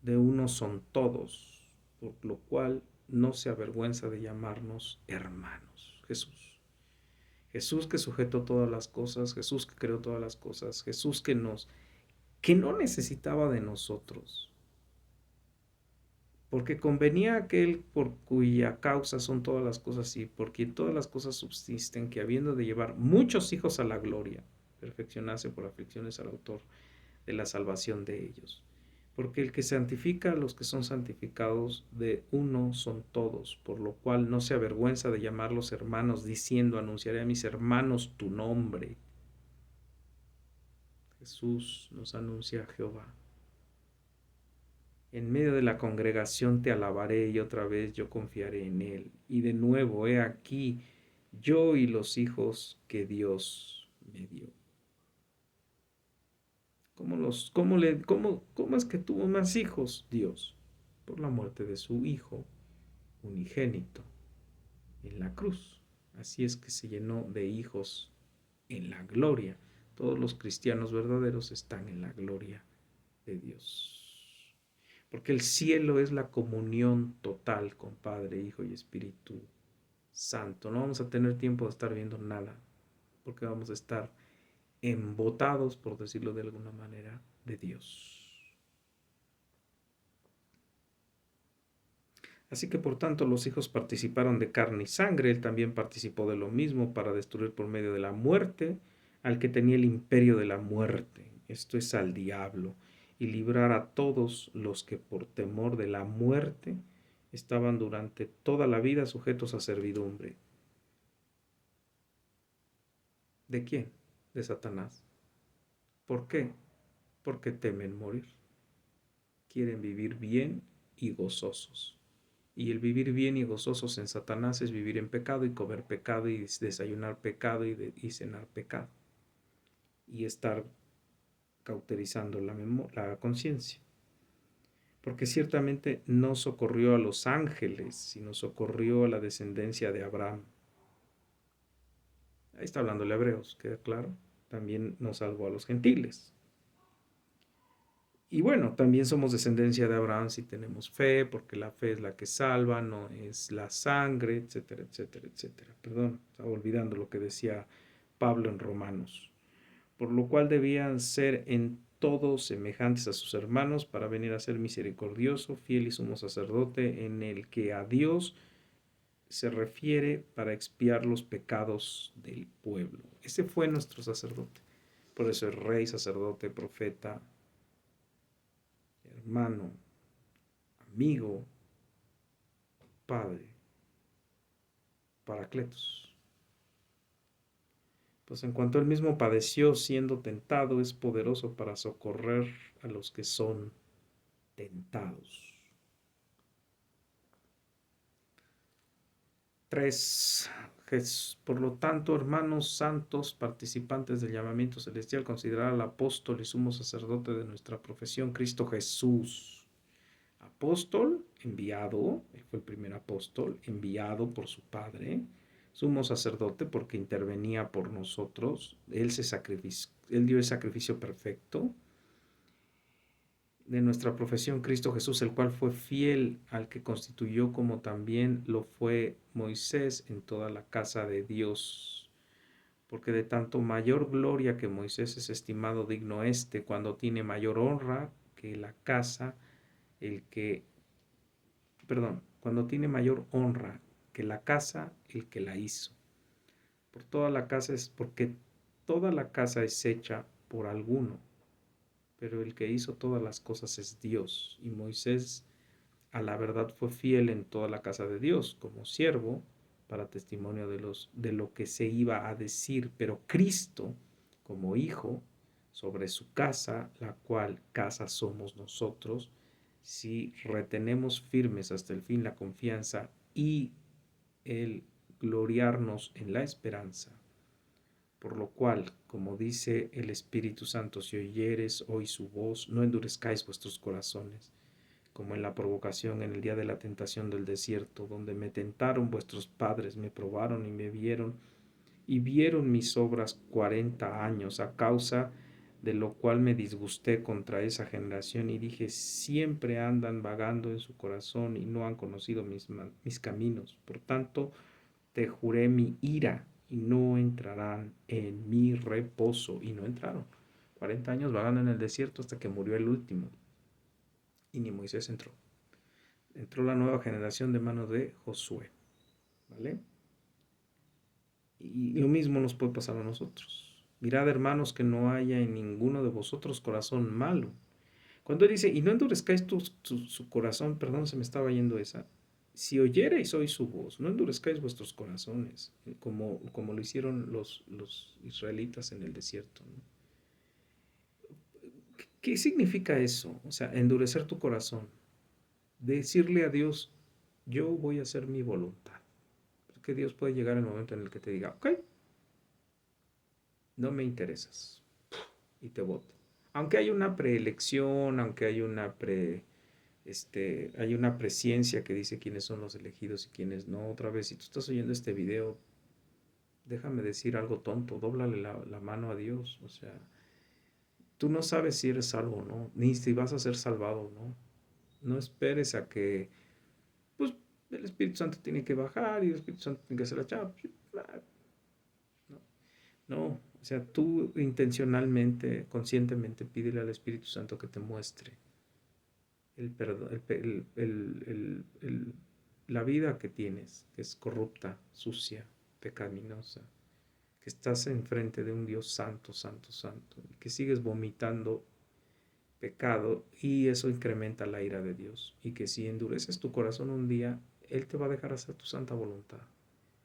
de uno son todos. por lo cual no se avergüenza de llamarnos hermanos. Jesús. Jesús que sujetó todas las cosas, Jesús que creó todas las cosas, Jesús que no necesitaba de nosotros, porque convenía aquel por cuya causa son todas las cosas y por quien todas las cosas subsisten, que habiendo de llevar muchos hijos a la gloria, perfeccionase por aflicciones al autor de la salvación de ellos. Porque el que santifica a los que son santificados, de uno son todos, por lo cual no se avergüenza de llamarlos hermanos, diciendo, anunciaré a mis hermanos tu nombre. Jesús nos anuncia a Jehová. En medio de la congregación te alabaré y otra vez yo confiaré en él. Y de nuevo, he aquí, yo y los hijos que Dios me dio. ¿Cómo es que tuvo más hijos Dios? Por la muerte de su Hijo unigénito en la cruz. Así es que se llenó de hijos en la gloria. Todos los cristianos verdaderos están en la gloria de Dios. Porque el cielo es la comunión total con Padre, Hijo y Espíritu Santo. No vamos a tener tiempo de estar viendo nada, porque vamos a estar embotados, por decirlo de alguna manera, de Dios. Así que por tanto los hijos participaron de carne y sangre, él también participó de lo mismo para destruir por medio de la muerte al que tenía el imperio de la muerte, esto es al diablo, y librar a todos los que por temor de la muerte estaban durante toda la vida sujetos a servidumbre. ¿De quién? De Satanás. ¿Por qué? Porque temen morir. Quieren vivir bien y gozosos. Y el vivir bien y gozosos en Satanás es vivir en pecado y comer pecado y desayunar pecado y cenar pecado. Y estar cauterizando la conciencia. Porque ciertamente no socorrió a los ángeles, sino socorrió a la descendencia de Abraham. Ahí está hablando el Hebreos, queda claro. También nos salvó a los gentiles. Y bueno, también somos descendencia de Abraham si tenemos fe, porque la fe es la que salva, no es la sangre, etcétera, etcétera, etcétera. Perdón, estaba olvidando lo que decía Pablo en Romanos. Por lo cual debían ser en todo semejantes a sus hermanos para venir a ser misericordioso, fiel y sumo sacerdote, en el que a Dios se refiere para expiar los pecados del pueblo. Ese fue nuestro sacerdote. Por eso es rey, sacerdote, profeta, hermano, amigo, padre, Paracletos. Pues en cuanto él mismo padeció siendo tentado, es poderoso para socorrer a los que son tentados. 3. Por lo tanto, hermanos santos, participantes del llamamiento celestial, considerar al apóstol y sumo sacerdote de nuestra profesión, Cristo Jesús. Apóstol, enviado, él fue el primer apóstol, enviado por su Padre, sumo sacerdote porque intervenía por nosotros, él dio el sacrificio perfecto de nuestra profesión, Cristo Jesús, el cual fue fiel al que constituyó, como también lo fue Moisés en toda la casa de Dios. Porque de tanto mayor gloria que Moisés es estimado digno cuando tiene mayor honra que la casa, cuando tiene mayor honra que la casa, el que la hizo. Porque toda la casa es hecha por alguno, pero el que hizo todas las cosas es Dios. Y Moisés a la verdad fue fiel en toda la casa de Dios como siervo para testimonio de lo que se iba a decir, pero Cristo como hijo sobre su casa, la cual casa somos nosotros, si retenemos firmes hasta el fin la confianza y el gloriarnos en la esperanza. Por lo cual, como dice el Espíritu Santo, si oyeres hoy su voz, no endurezcáis vuestros corazones, como en la provocación en el día de la tentación del desierto, donde me tentaron vuestros padres, me probaron y me vieron, y vieron mis obras 40 años a causa de lo cual me disgusté contra esa generación y dije, siempre andan vagando en su corazón y no han conocido mis caminos. Por tanto, te juré mi ira y no entrarán en mi reposo. Y no entraron. 40 años vagando en el desierto hasta que murió el último. Y ni Moisés entró. Entró la nueva generación de manos de Josué. ¿Vale? Y lo mismo nos puede pasar a nosotros. Mirad, hermanos, que no haya en ninguno de vosotros corazón malo. Cuando él dice, y no endurezcáis su corazón, perdón, se me estaba yendo esa. Si oyereis hoy su voz, no endurezcáis vuestros corazones, como lo hicieron los israelitas en el desierto, ¿no? ¿Qué significa eso? O sea, endurecer tu corazón. Decirle a Dios, yo voy a hacer mi voluntad. Porque Dios puede llegar el momento en el que te diga, ok, no me interesas. Y te vota. Aunque hay una preelección, aunque hay una presciencia que dice quiénes son los elegidos y quiénes no. Otra vez, si tú estás oyendo este video, déjame decir algo tonto, dóblale la mano a Dios. O sea, tú no sabes si eres salvo o no, ni si vas a ser salvado o no. No esperes a que, pues, el Espíritu Santo tiene que bajar y el Espíritu Santo tiene que hacer la chava. No, no, o sea, tú intencionalmente, conscientemente, pídele al Espíritu Santo que te muestre el perdón, la vida que tienes, que es corrupta, sucia, pecaminosa, que estás enfrente de un Dios santo, santo, santo, y que sigues vomitando pecado y eso incrementa la ira de Dios. Y que si endureces tu corazón un día, Él te va a dejar hacer tu santa voluntad.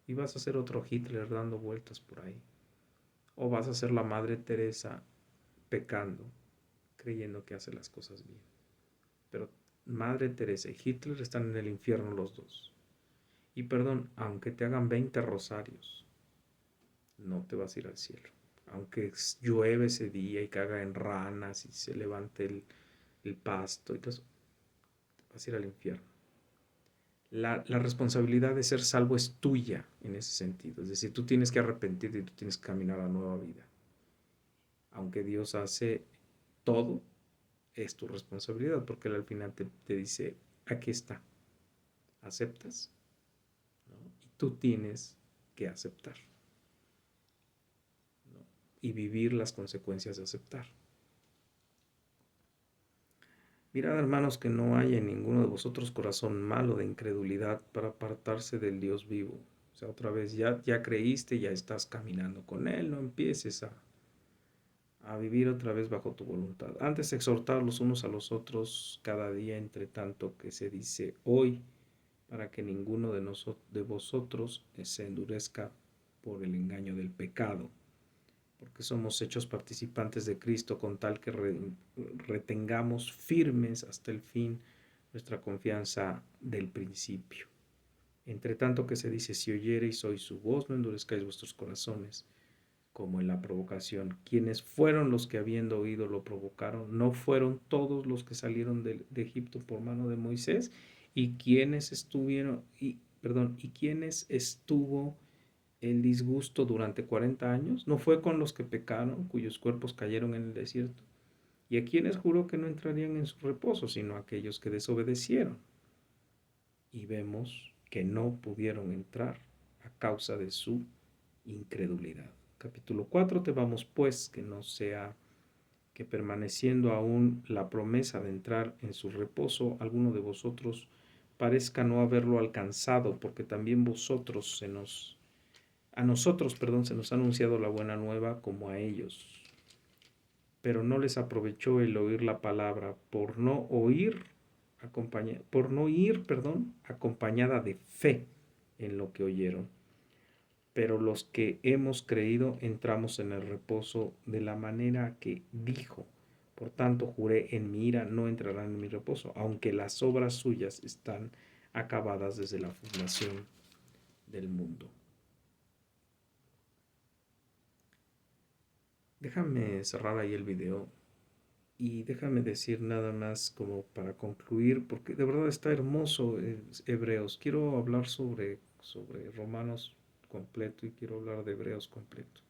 Y vas a ser otro Hitler dando vueltas por ahí. O vas a ser la Madre Teresa pecando, creyendo que hace las cosas bien. Pero Madre Teresa y Hitler están en el infierno los dos. Y perdón, aunque te hagan 20 rosarios, no te vas a ir al cielo. Aunque llueve ese día y caga en ranas y se levante el pasto y todo eso, vas a ir al infierno. La responsabilidad de ser salvo es tuya en ese sentido. Es decir, tú tienes que arrepentirte y tú tienes que caminar a la nueva vida. Aunque Dios hace todo, es tu responsabilidad porque Él al final te dice, aquí está, ¿aceptas? ¿No? Y tú tienes que aceptar, ¿no? Y vivir las consecuencias de aceptar. Mirad, hermanos, que no haya en ninguno de vosotros corazón malo de incredulidad para apartarse del Dios vivo. O sea, otra vez, ya creíste, ya estás caminando con Él, no empieces a vivir otra vez bajo tu voluntad. Antes exhortar los unos a los otros cada día, entre tanto que se dice hoy, para que ninguno de vosotros se endurezca por el engaño del pecado, porque somos hechos participantes de Cristo con tal que retengamos firmes hasta el fin nuestra confianza del principio. Entre tanto que se dice, si oyereis hoy su voz, no endurezcáis vuestros corazones, como en la provocación. ¿Quiénes fueron los que habiendo oído lo provocaron? ¿No fueron todos los que salieron de Egipto por mano de Moisés? ¿Y quiénes y quiénes estuvo el disgusto durante 40 años? ¿No fue con los que pecaron, cuyos cuerpos cayeron en el desierto? ¿Y a quienes juró que no entrarían en su reposo, sino a aquellos que desobedecieron? Y vemos que no pudieron entrar a causa de su incredulidad. Capítulo 4, te vamos pues que no sea que permaneciendo aún la promesa de entrar en su reposo, alguno de vosotros parezca no haberlo alcanzado, porque también a nosotros, perdón, se nos ha anunciado la buena nueva como a ellos. Pero no les aprovechó el oír la palabra por no ir, perdón, acompañada de fe en lo que oyeron. Pero los que hemos creído entramos en el reposo de la manera que dijo. Por tanto, juré en mi ira, no entrarán en mi reposo, aunque las obras suyas están acabadas desde la fundación del mundo. Déjame cerrar ahí el video y déjame decir nada más como para concluir, porque de verdad está hermoso Hebreos. Quiero hablar sobre Romanos completo y quiero hablar de Hebreos completo.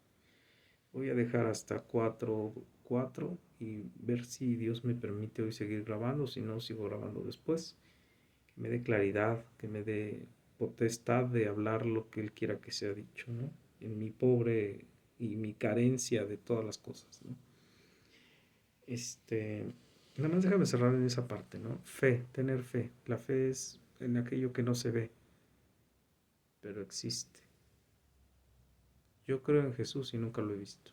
Voy a dejar hasta 4 4 y ver si Dios me permite hoy seguir grabando, si no, sigo grabando después. Que me dé claridad, que me dé potestad de hablar lo que Él quiera que sea dicho, ¿no? En mi pobre y mi carencia de todas las cosas, ¿no? Este, nada más déjame cerrar en esa parte, ¿no? Fe, tener fe. La fe es en aquello que no se ve, pero existe. Yo creo en Jesús y nunca lo he visto.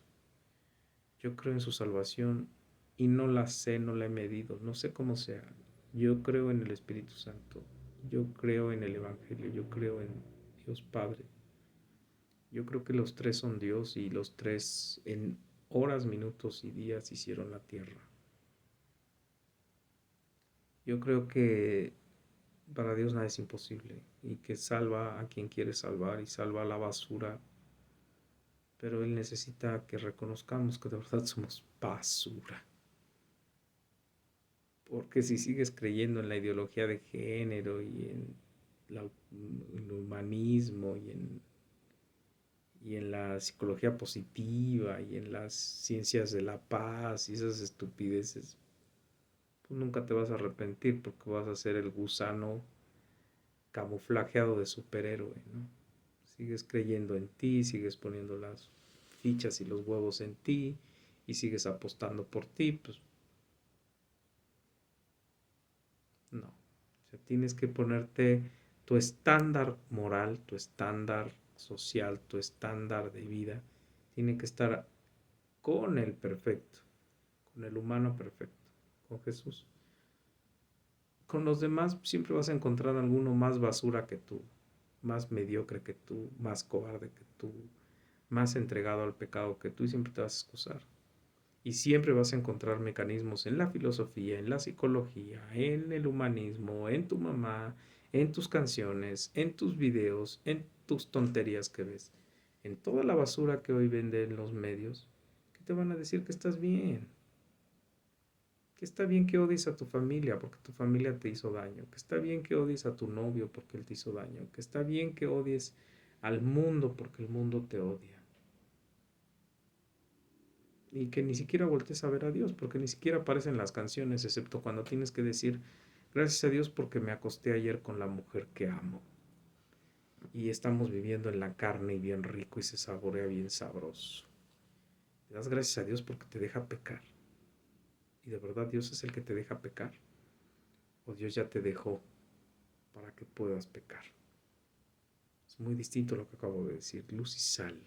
Yo creo en su salvación y no la sé, no la he medido, no sé cómo sea. Yo creo en el Espíritu Santo, yo creo en el Evangelio, yo creo en Dios Padre. Yo creo que los tres son Dios y los tres en horas, minutos y días hicieron la tierra. Yo creo que para Dios nada es imposible y que salva a quien quiere salvar y salva a la basura, pero Él necesita que reconozcamos que de verdad somos basura. Porque si sigues creyendo en la ideología de género y en el humanismo y en la psicología positiva y en las ciencias de la paz y esas estupideces, pues nunca te vas a arrepentir porque vas a ser el gusano camuflajeado de superhéroe, ¿no? Sigues creyendo en ti, sigues poniendo las fichas y los huevos en ti y sigues apostando por ti, pues no. O sea, tienes que ponerte tu estándar moral, tu estándar social, tu estándar de vida, tiene que estar con el perfecto, con el humano perfecto, con Jesús. Con los demás siempre vas a encontrar alguno más basura que tú, más mediocre que tú, más cobarde que tú, más entregado al pecado que tú y siempre te vas a excusar. Y siempre vas a encontrar mecanismos en la filosofía, en la psicología, en el humanismo, en tu mamá, en tus canciones, en tus videos, en tus tonterías que ves, en toda la basura que hoy venden los medios, que te van a decir que estás bien, que está bien que odies a tu familia porque tu familia te hizo daño, que está bien que odies a tu novio porque él te hizo daño, que está bien que odies al mundo porque el mundo te odia. Y que ni siquiera voltees a ver a Dios, porque ni siquiera aparecen las canciones, excepto cuando tienes que decir, gracias a Dios porque me acosté ayer con la mujer que amo. Y estamos viviendo en la carne y bien rico y se saborea bien sabroso. Le das gracias a Dios porque te deja pecar. Y de verdad Dios es el que te deja pecar. O Dios ya te dejó para que puedas pecar. Es muy distinto lo que acabo de decir, luz y sal.